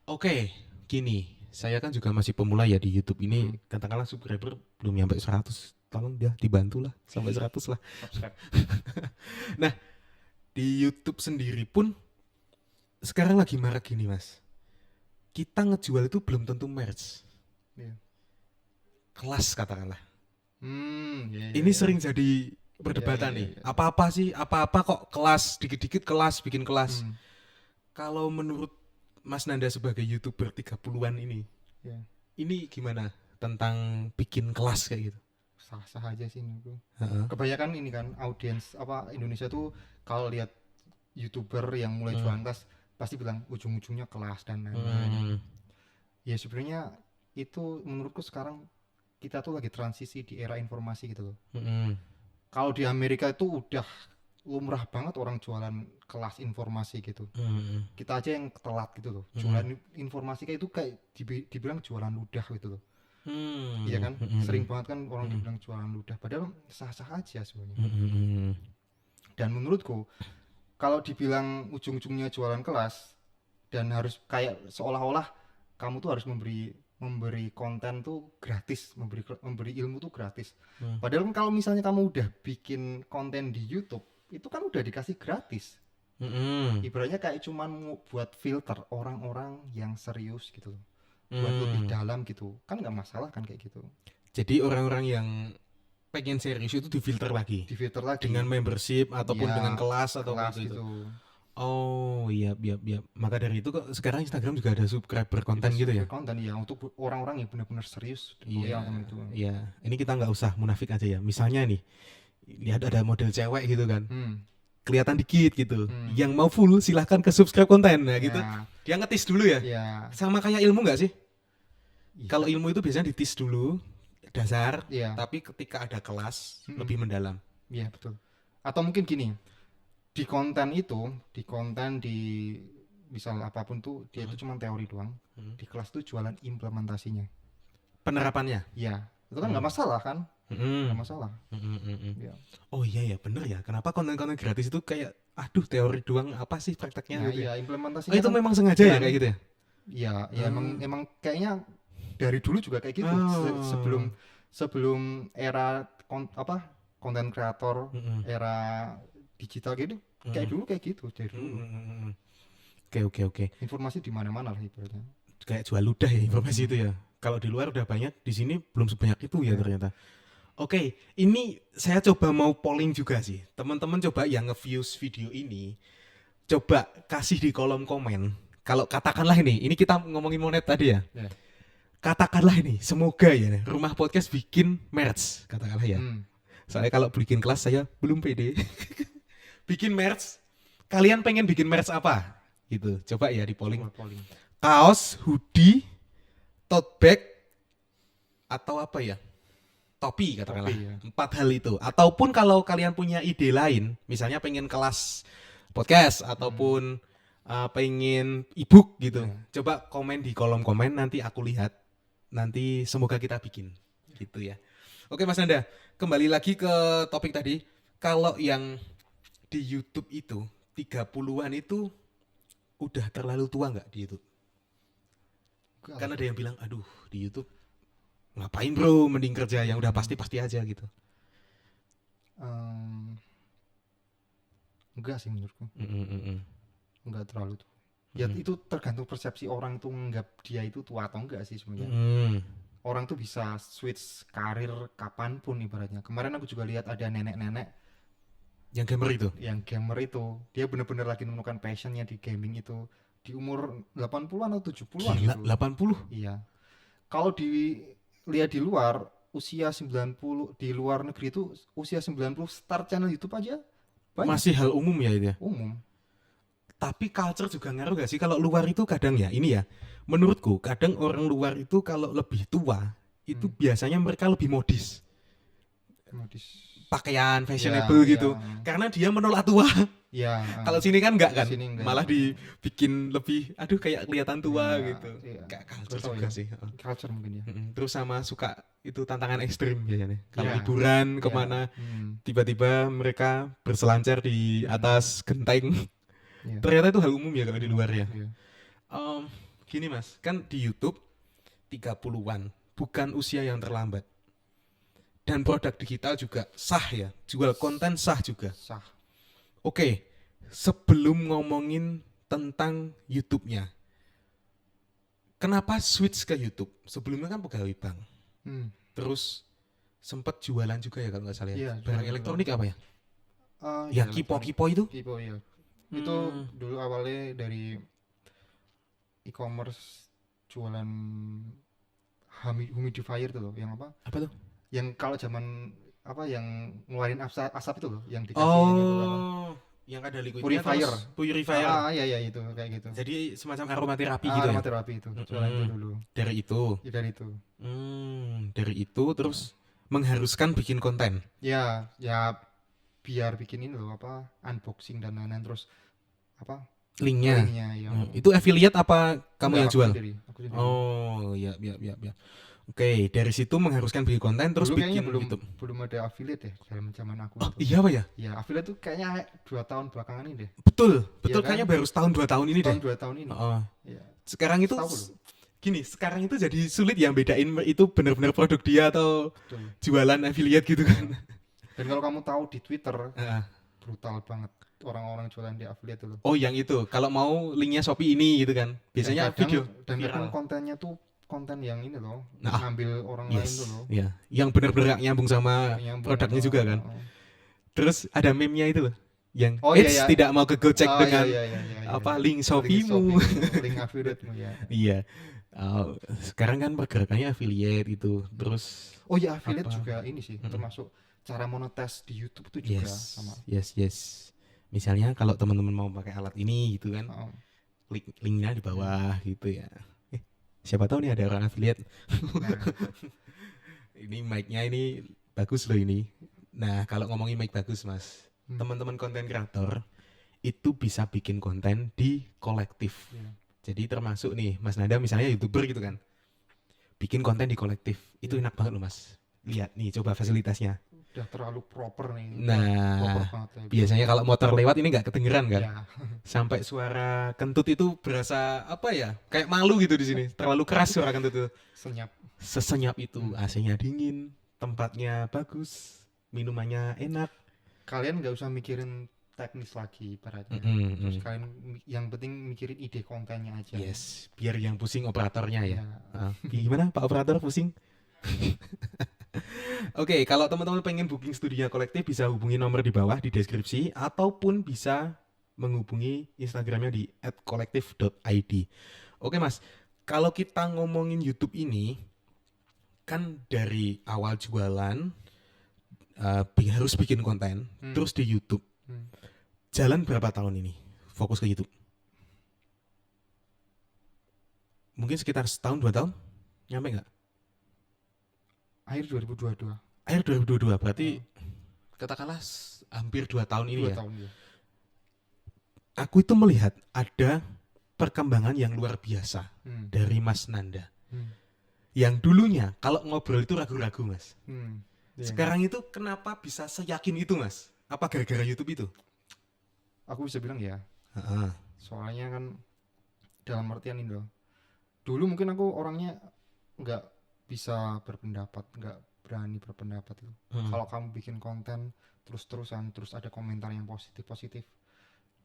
Oke, gini, saya kan juga masih pemula ya di YouTube ini. Katakanlah subscriber belum nyampe 100. Tolong dia dibantu lah sampai 100 lah. Nah, di YouTube sendiri pun sekarang lagi marak gini Mas. Kita ngejual itu belum tentu merch. Yeah. Kelas katakanlah. Yeah, ini sering jadi perdebatan nih. Apa-apa sih? Apa-apa kok kelas, dikit-dikit kelas, bikin kelas. Kalau menurut Mas Nanda sebagai YouTuber 30-an ini, ini gimana tentang bikin kelas kayak gitu? Sah-sah aja sih menurutku. Kebanyakan ini kan audiens Indonesia tuh kalau lihat YouTuber yang mulai jualan kelas pasti bilang ujung-ujungnya kelas dan lain-lain. Ya sebenarnya itu menurutku sekarang kita tuh lagi transisi di era informasi gitu loh. Kalau di Amerika itu udah lumrah banget orang jualan kelas informasi gitu. Kita aja yang telat gitu loh. Jualan informasi kayak itu kayak dibilang jualan ludah gitu loh. Iya kan? Sering banget kan orang dibilang jualan ludah. Padahal sah-sah aja sebenarnya. Dan menurutku kalau dibilang ujung-ujungnya jualan kelas dan harus kayak seolah-olah kamu tuh harus memberi konten tuh gratis, memberi ilmu tuh gratis. Padahal kan kalau misalnya kamu udah bikin konten di YouTube, itu kan udah dikasih gratis. Ibaratnya kayak cuman buat filter orang-orang yang serius gitu loh. Buat lebih dalam gitu. Kan nggak masalah kan kayak gitu. Jadi orang-orang yang pengen serius itu difilter lagi dengan membership ataupun dengan kelas atau gitu. Oh iya. Maka dari itu kok sekarang Instagram juga ada subscriber konten gitu ya. Konten ya untuk orang-orang yang benar-benar serius. Iya. Ini kita nggak usah munafik aja ya. Misalnya nih, lihat ada model cewek gitu kan. Kelihatan dikit gitu. Yang mau full silahkan ke subscribe konten nah gitu. Dia ngetis dulu ya. Sama kayak ilmu nggak sih? Kalau ilmu itu biasanya ditis dulu dasar, tapi ketika ada kelas lebih mendalam. Iya betul. Atau mungkin gini, di konten di misal apapun tuh dia itu cuma teori doang. Di kelas tuh jualan implementasinya, penerapannya. Iya, itu kan nggak masalah kan? Nggak masalah. Ya. Oh iya ya bener ya. Kenapa konten-konten gratis itu kayak aduh teori doang, apa sih prakteknya? Iya implementasinya. Itu kan memang sengaja ya kayak gitu ya? Iya emang kayaknya dari dulu juga kayak gitu. Sebelum era konten kreator, era digital gitu, kayak dulu kayak gitu dari dulu. Oke. Informasi di mana-mana lah ibaratnya. Kayak jual ludah ya informasi itu ya. Kalau di luar udah banyak, di sini belum sebanyak itu ya ternyata. Oke, ini saya coba mau polling juga sih. Teman-teman coba yang nge-views video ini, coba kasih di kolom komen. Kalau katakanlah ini kita ngomongin monet tadi ya. Katakanlah ini, semoga ya Rumah Podcast bikin merch, katakanlah ya. Soalnya kalau bikin kelas saya belum pede. Bikin merch, kalian pengen bikin merch apa? Gitu, coba ya di polling. Kaos, hoodie, tote bag, atau apa ya? Topi katakanlah. Topi, ya. 4 hal itu. Ataupun kalau kalian punya ide lain, misalnya pengen kelas podcast ataupun pengen ebook gitu. Coba komen di kolom komen, nanti aku lihat. Nanti semoga kita bikin gitu ya. Oke Mas Nanda, kembali lagi ke topik tadi. Kalau yang di YouTube itu 30-an itu udah terlalu tua nggak di YouTube? Karena ada yang bilang, aduh di YouTube ngapain bro, mending kerja yang udah pasti-pasti aja gitu. Enggak sih menurutku. Enggak terlalu tua. Ya itu tergantung persepsi orang tuh nganggap dia itu tua atau enggak sih sebenarnya. Orang tuh bisa switch karir kapanpun ibaratnya. Kemarin aku juga lihat ada nenek-nenek yang gamer itu. Dia benar-benar lagi menemukan passionnya di gaming itu di umur 80-an atau 70-an. Gila, gitu. 80? Iya. Kalau dilihat di luar usia 90 di luar negeri itu usia 90 start channel YouTube aja banyak. Masih hal umum ya itu ya? Umum. Tapi culture juga ngaruh gak sih? Kalau luar itu kadang ya, ini ya, menurutku kadang orang luar itu kalau lebih tua, itu biasanya mereka lebih modis. Pakaian, fashionable gitu. Karena dia menolak tua. Kalau sini kan enggak kan? Malah dibikin lebih, aduh kayak kelihatan tua gitu. Kayak culture juga sih. Culture mungkin ya. Terus sama suka itu tantangan ekstrim biasanya. Kalau liburan kemana, tiba-tiba mereka berselancar di atas genteng. Ternyata itu hal umum ya kalau di luar ya. Gini Mas, kan di YouTube 30-an bukan usia yang terlambat. Dan produk digital juga sah ya, jual konten sah juga. Sah. Oke, sebelum ngomongin tentang YouTube-nya, kenapa switch ke YouTube? Sebelumnya kan pegawai bank. Terus sempat jualan juga ya kalau nggak salah ya. Barang elektronik apa ya? Yang kipo-kipo itu? Kipo ya. Itu dulu awalnya dari e-commerce jualan humidifier tuh loh, yang apa? Apa tuh? Yang kalau zaman apa yang ngeluarin asap itu loh, yang dikasih gitu apa? Yang ada liquidnya purifier. Iya itu kayak gitu. Jadi semacam aromaterapi gitu ya. Aromaterapi itu. Jualan itu dulu. Dari itu. Ya, dari itu. Dari itu terus mengharuskan bikin konten. Ya biar bikin ini loh apa unboxing dan lain-lain, terus apa? Linknya yang... Itu affiliate apa kamu yang jual? Aku sendiri. Oh ya. Oke, dari situ mengharuskan bikin konten terus dulu bikin belum ada affiliate ya dalam zaman aku. Iya apa ya? Ya affiliate tuh kayaknya 2 tahun belakangan ini deh. Betul ya, kayaknya baru setahun 2 tahun ini deh. 2 tahun ini. Ya. Sekarang itu gini, sekarang itu jadi sulit yang bedain itu benar-benar produk dia atau jualan affiliate gitu kan. Dan kalau kamu tahu di Twitter brutal banget orang-orang jualan di affiliate itu. Oh, yang itu. Kalau mau linknya Shopee ini gitu kan. Biasanya video dan kadang kontennya tuh konten yang ini loh, ngambil orang lain tuh loh. Iya, yang benar-benar nyambung sama produknya juga kan. Terus ada meme-nya itu loh. Yang tidak mau ke Gojek dengan apa link Shopee-mu. Link affiliate-mu ya. Iya. Sekarang kan pergerakannya affiliate itu. Terus affiliate juga ini sih, termasuk cara monetize di YouTube itu juga sama. Yes. Misalnya kalau teman-teman mau pakai alat ini gitu kan. Linknya di bawah gitu ya. Siapa tahu nih ada orang affiliate. Ini mic-nya ini bagus loh ini. Nah, kalau ngomongin mic bagus, Mas. Teman-teman konten kreator itu bisa bikin konten di kolektif. Jadi termasuk nih, Mas Nanda misalnya YouTuber gitu kan. Bikin konten di kolektif. Itu enak banget loh, Mas. Lihat nih, coba fasilitasnya. Udah terlalu proper nih. Nah, biasanya kalau motor lewat ini nggak kedengeran kan? Sampai suara kentut itu berasa apa ya? Kayak malu gitu di sini. Terlalu keras suara kentut itu. Sesenyap itu. AC-nya dingin, tempatnya bagus, minumannya enak. Kalian nggak usah mikirin teknis lagi ibaratnya. Terus kalian yang penting mikirin ide kontennya aja. Yes, biar yang pusing operatornya ya. Gimana Pak Operator pusing? Oke, kalau teman-teman pengen booking studinya kolektif bisa hubungi nomor di bawah di deskripsi ataupun bisa menghubungi Instagramnya di @kolektif.id. Oke Mas, kalau kita ngomongin YouTube ini kan dari awal jualan harus bikin konten, terus di YouTube. Jalan berapa tahun ini fokus ke YouTube? Mungkin sekitar setahun 2 tahun? Nyampe nggak? Akhir 2022. Akhir 2022 berarti katakanlah hampir 2 tahun ini 2 tahun ya. Aku itu melihat ada perkembangan yang luar biasa dari Mas Nanda. Yang dulunya kalau ngobrol itu ragu-ragu, Mas. Sekarang itu kenapa bisa seyakin itu, Mas? Apa gara-gara YouTube itu? Aku bisa bilang ya. Soalnya kan dalam artian ini loh. Dulu mungkin aku orangnya nggak bisa berpendapat, nggak berani berpendapat itu. Kalau kamu bikin konten terus-terusan, terus ada komentar yang positif,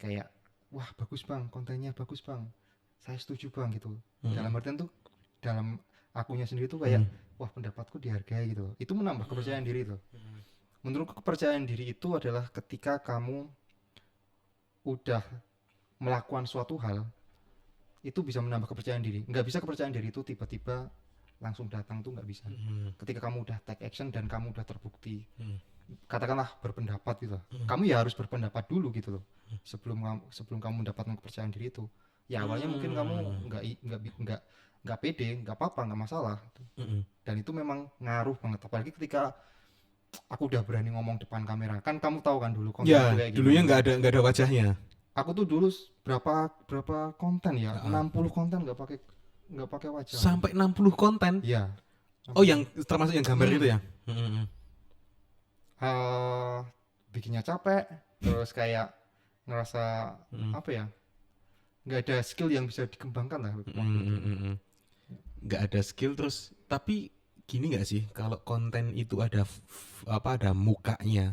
kayak wah bagus bang, kontennya bagus bang, saya setuju bang gitu. Dalam artian tuh, dalam akunya sendiri tuh kayak wah pendapatku dihargai gitu. Itu menambah kepercayaan diri tuh. Menurutku kepercayaan diri itu adalah ketika kamu udah melakukan suatu hal, itu bisa menambah kepercayaan diri. Nggak bisa kepercayaan diri itu tiba-tiba langsung datang tuh nggak bisa. Ketika kamu udah take action dan kamu udah terbukti, katakanlah berpendapat gitu, kamu ya harus berpendapat dulu gitu loh, sebelum kamu mendapatkan kepercayaan diri itu. Ya awalnya mungkin kamu nggak pede, nggak apa-apa, nggak masalah. Dan itu memang ngaruh banget, apalagi ketika aku udah berani ngomong depan kamera. Kan kamu tahu kan dulu konten ya, kayak dulunya nggak ada wajahnya. Aku tuh dulu berapa konten ya, 60 konten nggak pakai wajah. Sampai 60 konten? Iya. Oh, yang termasuk yang gambar itu ya? Bikinnya capek, terus kayak ngerasa apa ya, nggak ada skill yang bisa dikembangkan lah. Nggak ada skill, terus tapi gini nggak sih, kalau konten itu ada ada mukanya,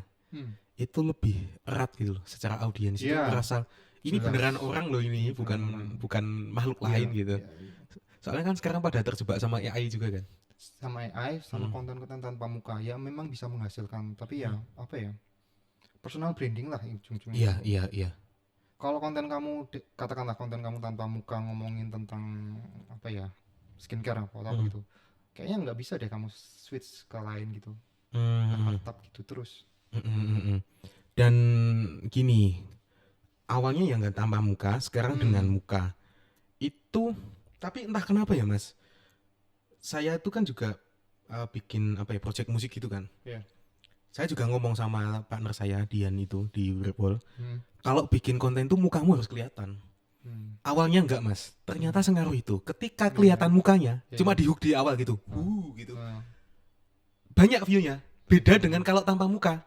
itu lebih erat gitu loh secara audiens. Itu merasa ini jelas. Beneran orang loh ini, bukan makhluk lain gitu. Soalnya kan sekarang pada terjebak sama AI juga kan. Sama AI, sama konten-konten tanpa muka ya memang bisa menghasilkan, tapi ya apa ya? Personal branding lah ujung-ujungnya. Iya. Kalau konten kamu katakanlah konten kamu tanpa muka ngomongin tentang apa ya? Skincare apa gitu. Kayaknya nggak bisa deh kamu switch ke lain gitu. Tetap gitu terus. Dan gini, awalnya yang nggak tanpa muka, sekarang dengan muka itu, tapi entah kenapa ya mas, saya itu kan juga bikin apa ya, project musik gitu kan. Saya juga ngomong sama partner saya Dian itu di Rebol, kalau bikin konten tuh mukamu harus kelihatan. Awalnya enggak mas, ternyata sengaruh itu. Ketika kelihatan mukanya, cuma di hook di awal gitu, gitu, banyak view-nya. Beda dengan kalau tanpa muka.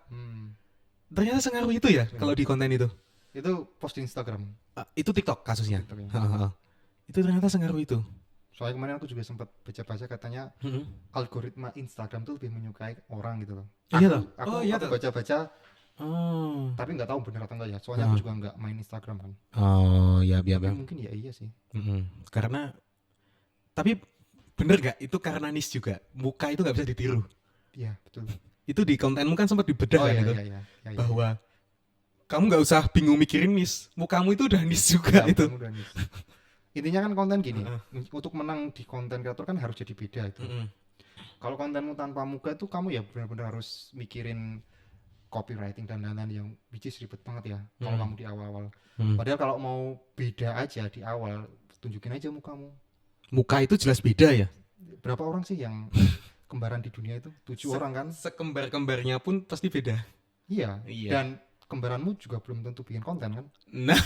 Ternyata sengaruh itu ya kalau di konten itu. Itu post di Instagram. Itu TikTok kasusnya. Itu ternyata sengaruh itu. Soalnya kemarin aku juga sempat baca-baca katanya algoritma Instagram tuh lebih menyukai orang gitu loh. Aku baca-baca. Tapi nggak tahu benar atau enggak ya. Soalnya aku juga nggak main Instagram kan. Tapi mungkin ya iya sih. Karena tapi bener gak itu karena niche juga. Muka itu nggak bisa ditiru. Iya betul. Itu di kontenmu kan sempat dibedah kan itu. Bahwa kamu nggak usah bingung mikirin niche, mukamu itu udah niche juga itu. Udah niche. Intinya kan konten gini, untuk menang di konten kreator kan harus jadi beda itu. Kalau kontenmu tanpa muka itu kamu ya benar-benar harus mikirin copywriting dan lain-lain yang which is ribet banget ya kalau kamu di awal-awal. Padahal kalau mau beda aja di awal, tunjukin aja mukamu. Muka itu jelas beda ya. Berapa orang sih yang kembaran di dunia itu? 7 orang kan? Sekembar-kembarnya pun pasti beda. Iya. Dan kembaranmu juga belum tentu bikin konten kan? Nah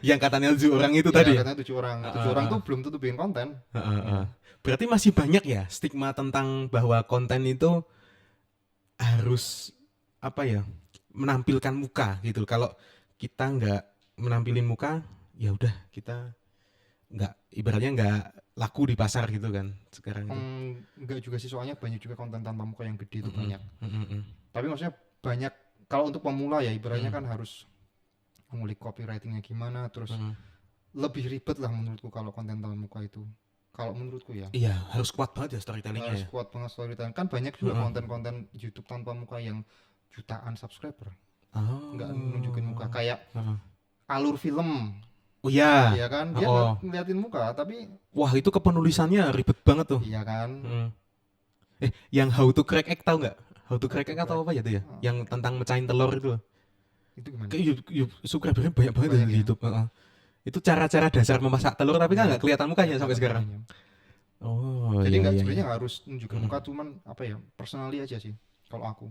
yang katanya 7 orang itu tadi. Katanya 7 orang. 7 orang tuh belum tentu bikin konten. Berarti masih banyak ya stigma tentang bahwa konten itu harus apa ya, menampilkan muka gitu. Kalau kita nggak menampilin muka, ya udah kita nggak, ibaratnya nggak laku di pasar gitu kan sekarang itu. Nggak juga sih, soalnya banyak juga konten tanpa muka yang gede itu banyak. Tapi maksudnya banyak, kalau untuk pemula ya ibaratnya kan harus mengulik copywritingnya gimana, terus lebih ribet lah menurutku kalau konten tanpa muka itu. Kalau menurutku ya. Iya, harus kuat banget ya storytellingnya. Harus kuat banget storytelling. Kan banyak juga konten-konten YouTube tanpa muka yang jutaan subscriber. Nggak nunjukin muka, kayak alur film. Oh iya. Iya kan, dia ngeliatin muka tapi wah itu kepenulisannya ribet banget tuh. Iya kan. Yang how to crack egg tahu nggak? How to crack egg atau apa ya itu ya? Yang tentang mecahin telur itu. Itu gimana? Kayak subscribernya banyak banget di YouTube. Itu cara-cara dasar memasak telur tapi kan nggak kelihatan mukanya sampai sekarang. Jadi nggak sebenarnya harus nunjukin muka, cuman apa ya, personally aja sih kalau aku.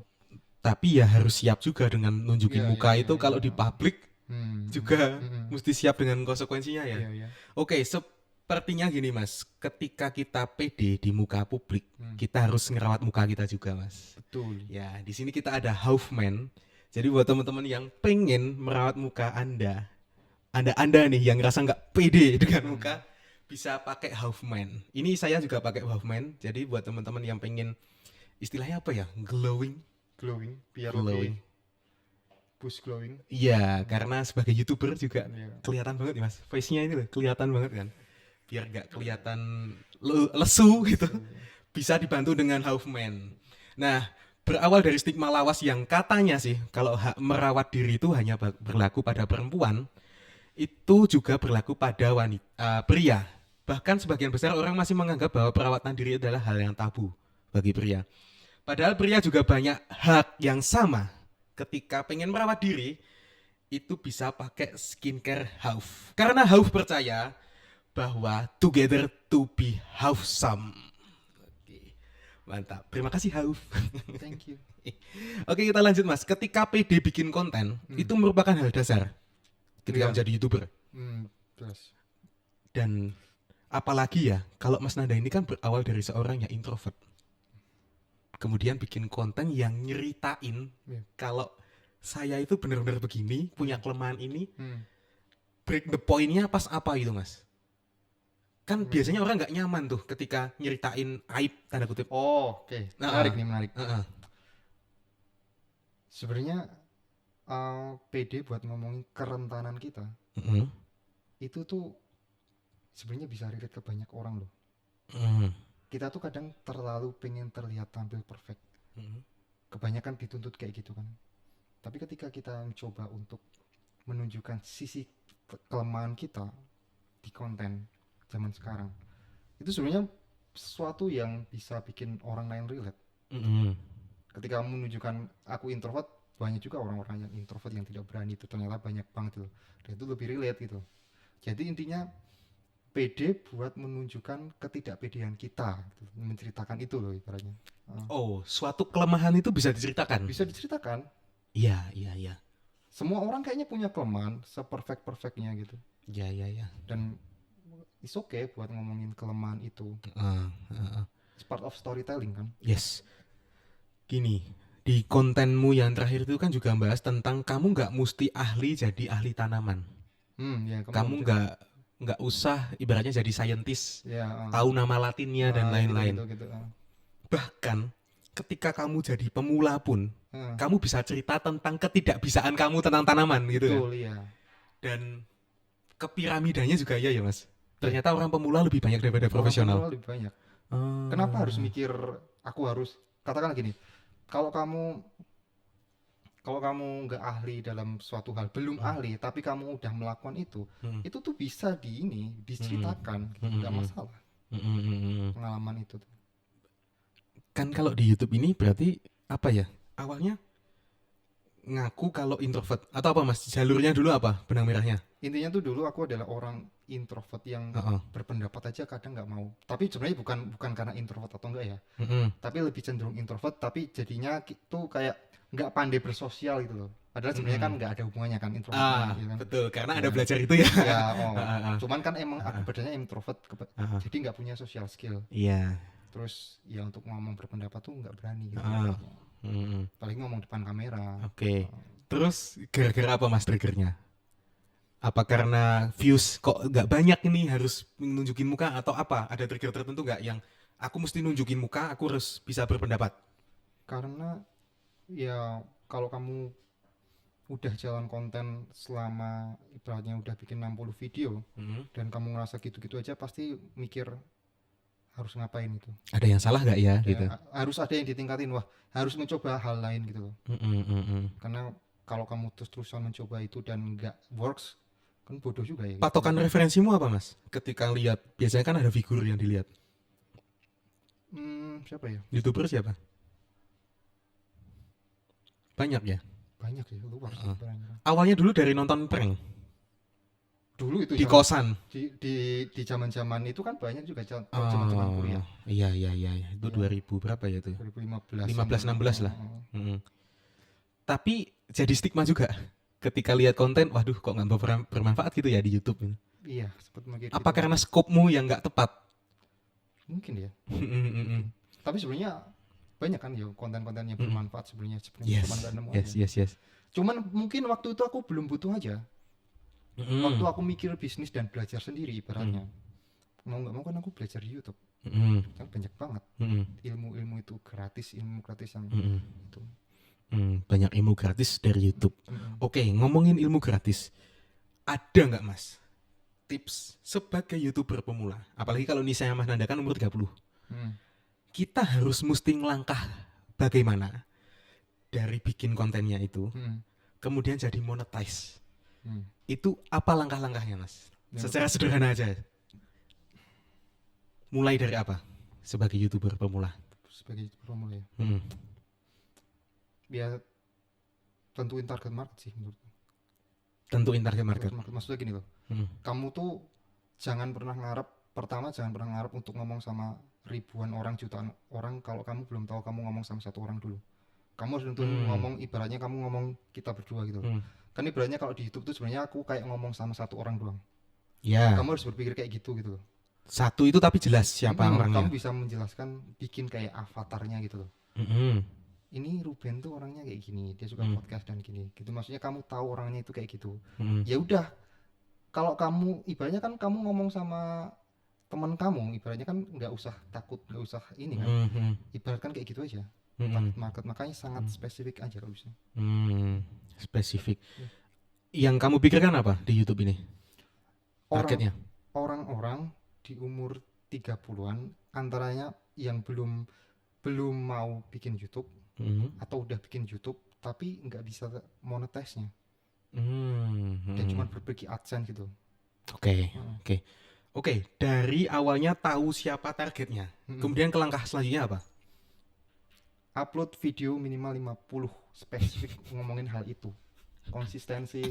Tapi ya harus siap juga dengan nunjukin muka itu kalau di publik juga mesti siap dengan konsekuensinya ya. Oke, sepertinya gini mas, ketika kita pede di muka publik, kita harus ngerawat muka kita juga mas. Betul. Ya, di sini kita ada Hoffman. Jadi buat teman-teman yang pengen merawat muka anda nih yang ngerasa nggak pede dengan muka, bisa pakai Hoffman. Ini saya juga pakai Hoffman. Jadi buat teman-teman yang pengen istilahnya apa ya, glowing, biar glowing. Lebih boost glowing. Iya, karena sebagai YouTuber juga kelihatan banget nih mas, face-nya ini loh kelihatan banget kan. Biar nggak kelihatan lesu gitu, bisa dibantu dengan Hoffman. Nah, berawal dari stigma lawas yang katanya sih kalau merawat diri itu hanya berlaku pada perempuan, itu juga berlaku pada wanita, pria. Bahkan sebagian besar orang masih menganggap bahwa perawatan diri adalah hal yang tabu bagi pria. Padahal pria juga banyak hak yang sama. Ketika pengen merawat diri, itu bisa pakai skincare Hauf. Karena Hauf percaya bahwa together to be Haufsome. Oke, mantap. Terima kasih Hauf. Thank you. Oke, kita lanjut mas. Ketika PD bikin konten, itu merupakan hal dasar ketika menjadi YouTuber. Terus. Dan apalagi ya, kalau Mas Nanda ini kan berawal dari seorang yang introvert. Kemudian bikin konten yang nyeritain kalau saya itu benar-benar begini, punya kelemahan ini. Break the point-nya pas apa gitu mas? Kan biasanya orang nggak nyaman tuh ketika nyeritain aib tanda kutip. Oke. Menarik nih, menarik. Sebenarnya pede buat ngomongin kerentanan kita itu tuh sebenarnya bisa relate ke banyak orang loh. Kita tuh kadang terlalu pengen terlihat tampil perfect. Kebanyakan dituntut kayak gitu kan. Tapi ketika kita mencoba untuk menunjukkan sisi kelemahan kita di konten zaman sekarang, itu sebenarnya sesuatu yang bisa bikin orang lain relate. Ketika kamu menunjukkan aku introvert, banyak juga orang-orang yang introvert yang tidak berani, itu ternyata banyak banget loh. Dan itu lebih relate gitu. Jadi intinya pede buat menunjukkan ketidakpedean kita gitu. Menceritakan itu loh ibaratnya. Suatu kelemahan itu bisa diceritakan. Bisa diceritakan. Iya. Semua orang kayaknya punya kelemahan seperfect-perfectnya gitu. Iya. Dan it's okay buat ngomongin kelemahan itu. It's part of storytelling kan. Yes. Gini, di kontenmu yang terakhir itu kan juga bahas tentang kamu nggak mesti ahli jadi ahli tanaman. Ya, kamu nggak usah ibaratnya jadi saintis, tahu nama latinnya dan lain-lain. Gitu. Bahkan ketika kamu jadi pemula pun, kamu bisa cerita tentang ketidakbisaan kamu tentang tanaman gitu. Betul, kan? Iya. Dan kepiramidanya juga ya Mas. Ternyata orang pemula lebih banyak daripada profesional. Orang pemula lebih banyak. Kenapa harus mikir aku harus, katakan gini, kalau kamu nggak ahli dalam suatu hal, belum ahli tapi kamu udah melakukan itu tuh bisa diceritakan, nggak masalah. Pengalaman itu tuh. Kan kalau di YouTube ini berarti apa ya? Awalnya ngaku kalau introvert atau apa Mas? Jalurnya dulu apa? Benang merahnya? Intinya tuh dulu aku adalah orang introvert yang berpendapat aja kadang nggak mau. Tapi sebenarnya bukan karena introvert atau enggak ya. Tapi lebih cenderung introvert, tapi jadinya itu kayak nggak pandai bersosial gitu loh. Padahal sebenarnya kan nggak ada hubungannya kan introvert. Gitu kan. Betul, karena ada belajar itu ya. Cuman kan emang aku badannya introvert, jadi nggak punya social skill. Iya. Terus ya untuk ngomong berpendapat tuh nggak berani gitu. Paling ngomong depan kamera. Oke. Terus gara-gara apa Mas triggernya? Apa karena views kok nggak banyak ini harus nunjukin muka atau apa? Ada trigger tertentu nggak yang aku mesti nunjukin muka, aku harus bisa berpendapat? Karena ya kalau kamu udah jalan konten selama ibaratnya udah bikin 60 video dan kamu ngerasa gitu-gitu aja, pasti mikir harus ngapain itu. Ada yang salah nggak ya gitu? Harus ada yang ditingkatin, wah harus mencoba hal lain gitu loh. Karena kalau kamu terus-terusan mencoba itu dan nggak works, kan bodoh juga ya. Patokan referensimu apa Mas? Ketika lihat, biasanya kan ada figur yang dilihat. Siapa ya? YouTuber siapa? Banyak ya? Banyak ya, luar sih. Awalnya dulu dari nonton prank. Dulu itu di kosan. Di zaman-zaman itu kan banyak juga zaman-zaman kuliah. Iya. Itu 2000 berapa ya itu? 2015. 15-16 lah. Tapi jadi stigma juga. Ketika lihat konten, waduh kok nggak bermanfaat gitu ya di YouTube ini. Iya, seperti begitu. Apa karena skopmu yang nggak tepat? Mungkin ya. Tapi sebenarnya banyak kan ya konten-konten yang bermanfaat sebenarnya. Yes. Cuman mungkin waktu itu aku belum butuh aja. Waktu aku mikir bisnis dan belajar sendiri ibaratnya, mau nggak mau kan aku belajar di YouTube. Kan banyak banget ilmu itu gratis, ilmu gratis yang itu. Banyak ilmu gratis dari YouTube. Oke, ngomongin ilmu gratis, ada nggak Mas tips sebagai YouTuber pemula? Apalagi kalau nih saya Mas Nanda kan umur 30. Kita harus mesti ngelangkah bagaimana dari bikin kontennya itu, kemudian jadi monetize. Itu apa langkah-langkahnya Mas? Secara sederhana aja. Mulai dari apa sebagai YouTuber pemula? Sebagai YouTuber pemula ya. Ya tentuin target market sih menurutku. Tentuin target market. Maksudnya gini loh. Kamu tuh jangan pernah ngarep untuk ngomong sama ribuan orang, jutaan orang kalau kamu belum tahu kamu ngomong sama satu orang dulu. Kamu harus tentuin ngomong, ibaratnya kamu ngomong kita berdua gitu. Kan ibaratnya kalau di YouTube tuh sebenarnya aku kayak ngomong sama satu orang doang. Ya. Kamu harus berpikir kayak gitu loh. Satu itu tapi jelas siapa orangnya. Kamu bisa menjelaskan, bikin kayak avatarnya gitu loh. Ini Ruben tuh orangnya kayak gini, dia suka podcast dan gini. Gitu maksudnya kamu tahu orangnya itu kayak gitu. Ya udah. Kalau kamu ibaratnya kan kamu ngomong sama teman kamu, ibaratnya kan nggak usah takut, nggak usah ini kan. Ibaratkan kayak gitu aja. target market, makanya sangat spesifik aja kalau bisa. Spesifik. Yang kamu pikirkan apa di YouTube ini? Targetnya? Orang-orang di umur 30-an antaranya yang belum mau bikin YouTube atau udah bikin YouTube tapi nggak bisa monetize-nya. Dan cuma berbagi AdSense gitu. Oke, dari awalnya tahu siapa targetnya. Kemudian ke langkah selanjutnya apa? Upload video minimal 50 spesifik ngomongin hal itu. Konsistensi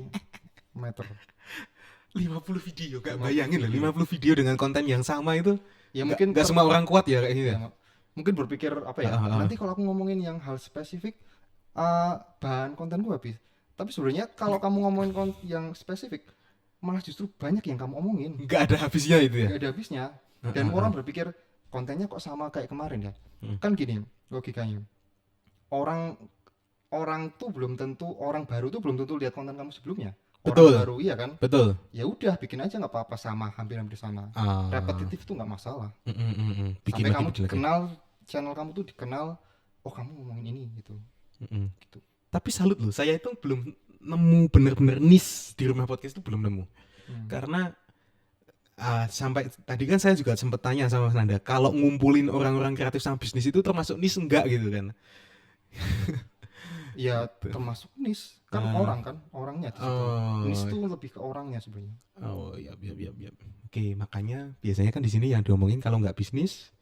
matter. 50 video, gak bayangin loh 50 video dengan konten yang sama itu. Ya mungkin gak semua orang kuat ya kayak gitu. Ya, mungkin berpikir apa ya? Nanti kalau aku ngomongin yang hal spesifik bahan kontenku habis. Tapi sebenarnya kalau kamu ngomongin yang spesifik malah justru banyak yang kamu omongin. Gak ada habisnya itu ya. Gak ada habisnya. Dan orang berpikir kontennya kok sama kayak kemarin ya. Kan gini logikanya. Orang tuh belum tentu, orang baru tuh belum tentu lihat konten kamu sebelumnya. Betul. Orang baru iya kan? Betul. Ya udah bikin aja nggak apa-apa sama, hampir sama. Repetitif tuh nggak masalah. Sampai kamu dikenal, channel kamu tuh dikenal, oh kamu ngomongin ini gitu. Gitu. Tapi salut loh, saya itu belum nemu bener-bener niche di Rumah Podcast itu belum nemu. Karena sampai tadi kan saya juga sempat tanya sama Mas Nanda, kalau ngumpulin orang-orang kreatif sama bisnis itu termasuk niche enggak gitu kan? Ya termasuk niche kan orangnya di situ. Niche itu lebih ke orangnya sebenarnya. Iya. Oke, makanya biasanya kan di sini yang diomongin kalau nggak bisnis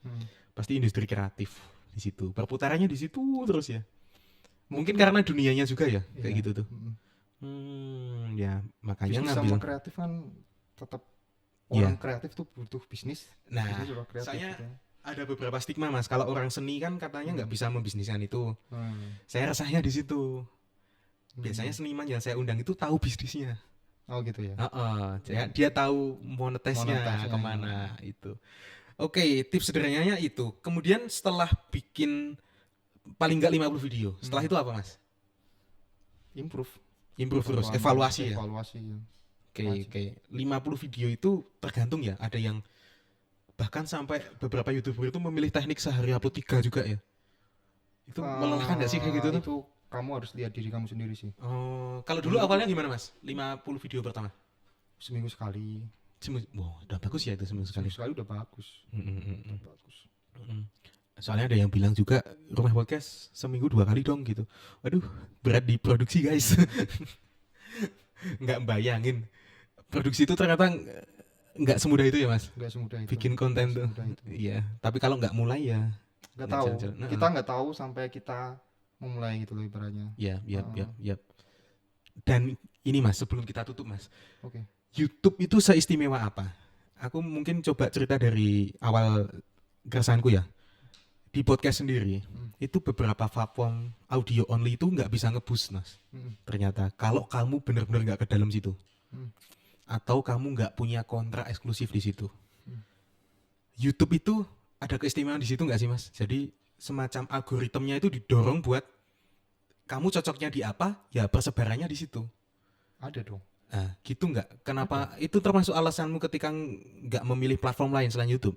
pasti industri kreatif di situ. Perputarannya di situ terus ya. Mungkin karena dunianya juga ya kayak gitu tuh. Ya makanya bisnis ngambil sama kreatif kan tetap orang kreatif tuh butuh bisnis. Nah, saya gitu. Ada beberapa stigma Mas, kalau orang seni kan katanya nggak bisa membisniskan itu. Saya rasanya di situ. Biasanya seniman yang saya undang itu tahu bisnisnya. Oh gitu ya. Dia tahu monetisnya kemana itu. Oke, tips sederhananya itu. Kemudian setelah bikin paling nggak 50 video, setelah itu apa Mas? Improve terus, evaluasi ya. Oke. 50 video itu tergantung ya. Ada yang bahkan sampai beberapa YouTuber itu memilih teknik sehari upload 3 juga ya. Itu melelahkan nggak sih kayak gitu tuh? Itu kamu harus lihat diri kamu sendiri sih. Kalau dulu awalnya gimana Mas? 50 video pertama? Seminggu sekali. Udah bagus ya itu seminggu sekali. Udah bagus. Bagus. Soalnya ada yang bilang juga Rumah Podcast seminggu 2 kali dong gitu. Waduh, berat di produksi guys. Nggak bayangin. Produksi itu ternyata nggak semudah itu ya Mas. Nggak semudah itu. Bikin konten tuh. Iya. Tapi kalau nggak mulai ya. Nggak tahu. Kita nggak tahu sampai kita memulai gitu loh ibaratnya. Iya. Dan ini Mas, sebelum kita tutup Mas. Oke. YouTube itu seistimewa apa? Aku mungkin coba cerita dari awal keresahanku ya. Di podcast sendiri itu beberapa platform audio only itu nggak bisa nge-boost Mas. Ternyata kalau kamu benar-benar nggak ke dalam situ, atau kamu nggak punya kontrak eksklusif di situ. YouTube itu ada keistimewaan di situ nggak sih Mas? Jadi semacam algoritmnya itu didorong buat kamu cocoknya di apa, ya persebarannya di situ. Ada dong. Nah, gitu nggak? Kenapa? Itu termasuk alasanmu ketika nggak memilih platform lain selain YouTube?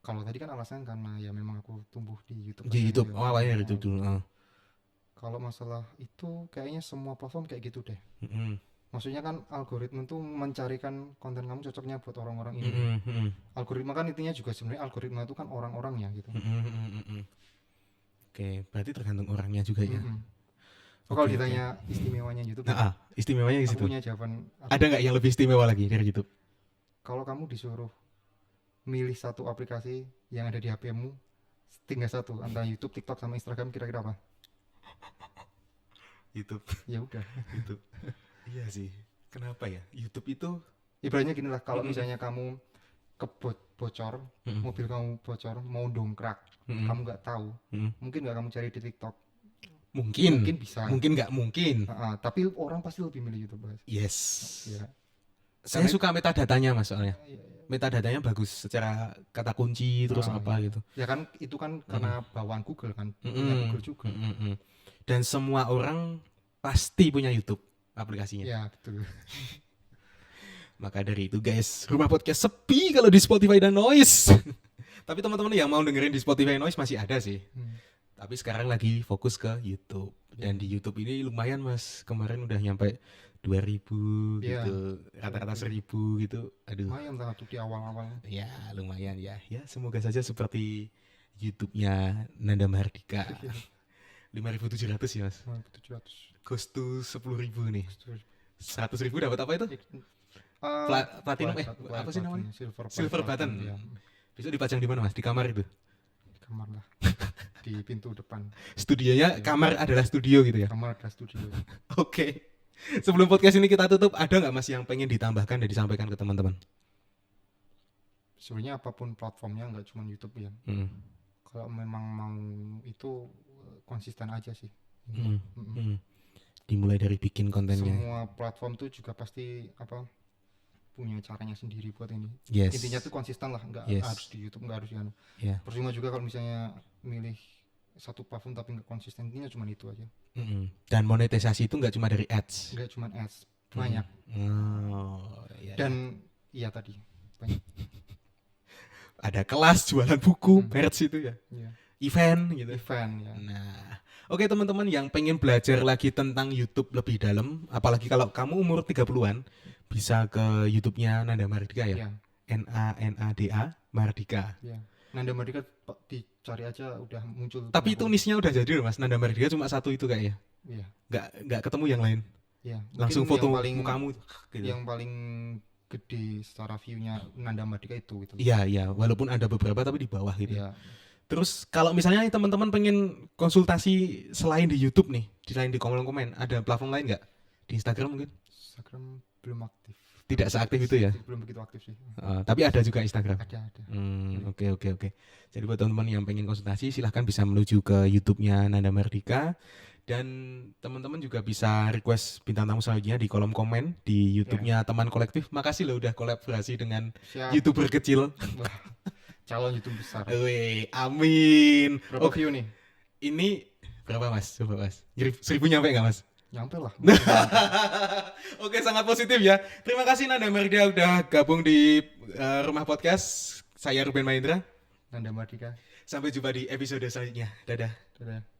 Kalau tadi kan alasan karena ya memang aku tumbuh di YouTube. Di YouTube, awalnya dari YouTube dulu. Kalau masalah itu kayaknya semua platform kayak gitu deh. Maksudnya kan algoritma tuh mencarikan konten kamu cocoknya buat orang-orang ini. Algoritma kan intinya juga sebenarnya algoritma itu kan orang-orangnya gitu. Oke, berarti tergantung orangnya juga ya. Kalau ditanya istimewanya YouTube, istimewanya di situ. Aku punya jawaban. Ada nggak yang lebih istimewa lagi dari YouTube? Kalau kamu disuruh milih satu aplikasi yang ada di HP-mu, tinggal satu antara YouTube, TikTok sama Instagram, kira-kira apa? YouTube. Ya udah, YouTube. Iya sih. Kenapa ya? YouTube itu ibaratnya gini lah, kalau misalnya kamu bocor, mobil kamu bocor, mau dongkrak, kamu nggak tahu, mungkin nggak kamu cari di TikTok. Mungkin bisa. Mungkin nggak mungkin. Tapi orang pasti lebih milih YouTube. Yes. Ya. Saya suka metadatanya Mas soalnya. Metadatanya bagus secara kata kunci terus apa gitu. Ya kan itu kan karena bawaan Google kan, punya Google juga. Dan semua orang pasti punya YouTube aplikasinya. Ya betul. Maka dari itu guys, Rumah Podcast sepi kalau di Spotify dan Noise. Tapi teman-teman yang mau dengerin di Spotify Noise masih ada sih. Tapi sekarang lagi fokus ke YouTube. Dan di YouTube ini lumayan Mas. Kemarin udah nyampe 2.000 gitu. Rata-rata 1.000 gitu. Aduh. Lumayan lah tuh di awal-awal. Ya, lumayan ya. Ya, semoga saja seperti YouTube-nya Nanda Mahardika. 5.700 ya Mas. 5.700. Goes to 10.000 nih. 100.000 dapat apa itu? Platinum apa sih namanya? Silver button. Ya. Besok dipajang di mana Mas? Di kamar itu? Di kamar lah. Di pintu depan. Studionya, kamar adalah studio gitu ya? Kamar adalah studio. Oke. Sebelum podcast ini kita tutup, ada nggak Mas yang pengen ditambahkan dan disampaikan ke teman-teman? Sebenarnya apapun platformnya, nggak cuma YouTube ya. Kalau memang mau itu konsisten aja sih. Dimulai dari bikin kontennya. Semua platform tuh juga pasti punya caranya sendiri buat ini. Intinya tuh konsisten lah, nggak harus di YouTube, nggak harus di Percuma juga kalau misalnya milih satu platform tapi nggak konsisten, intinya cuma itu aja. Dan monetisasi itu nggak cuma dari ads. Nggak cuma ads, banyak. Dan iya tadi banyak. Ada kelas jualan buku, merch itu ya. Event gitu. Event ya. Nah, oke teman-teman yang pengen belajar lagi tentang YouTube lebih dalam, apalagi kalau kamu umur 30-an, bisa ke YouTube-nya Nanda Mahardika ya. NANADA Mahardika. Ya. Nanda Mahardika dicari aja udah muncul. Tapi itu niche-nya udah jadi loh Mas. Nanda Mahardika cuma satu itu kayaknya. Iya. Nggak ketemu yang lain. Iya. Langsung foto mukamu gitu. Yang paling gede secara view-nya Nanda Mahardika itu gitu. Iya, walaupun ada beberapa tapi di bawah gitu. Iya. Terus kalau misalnya teman-teman pengen konsultasi selain di YouTube nih, selain di komen-komen, ada platform lain nggak? Di Instagram mungkin? Instagram belum aktif. Tidak seaktif itu ya? Belum begitu aktif sih. Tapi ada juga Instagram? Ada. Oke. Jadi buat teman-teman yang pengen konsultasi silahkan bisa menuju ke YouTube-nya Nanda Mahardika. Dan teman-teman juga bisa request bintang tamu selanjutnya di kolom komen di YouTube-nya Teman Kolektif. Makasih loh udah kolaborasi dengan YouTuber kecil. Calon YouTube besar. Wih, amin. Berapa view nih? Ini berapa Mas? Coba Mas. 1.000 nyampe nggak Mas? Nyampe lah. Oke, sangat positif ya. Terima kasih Nanda Mahardika udah gabung di Rumah Podcast. Saya Ruben Mahendra. Nanda Mahardika. Sampai jumpa di episode selanjutnya. Dadah. Dadah.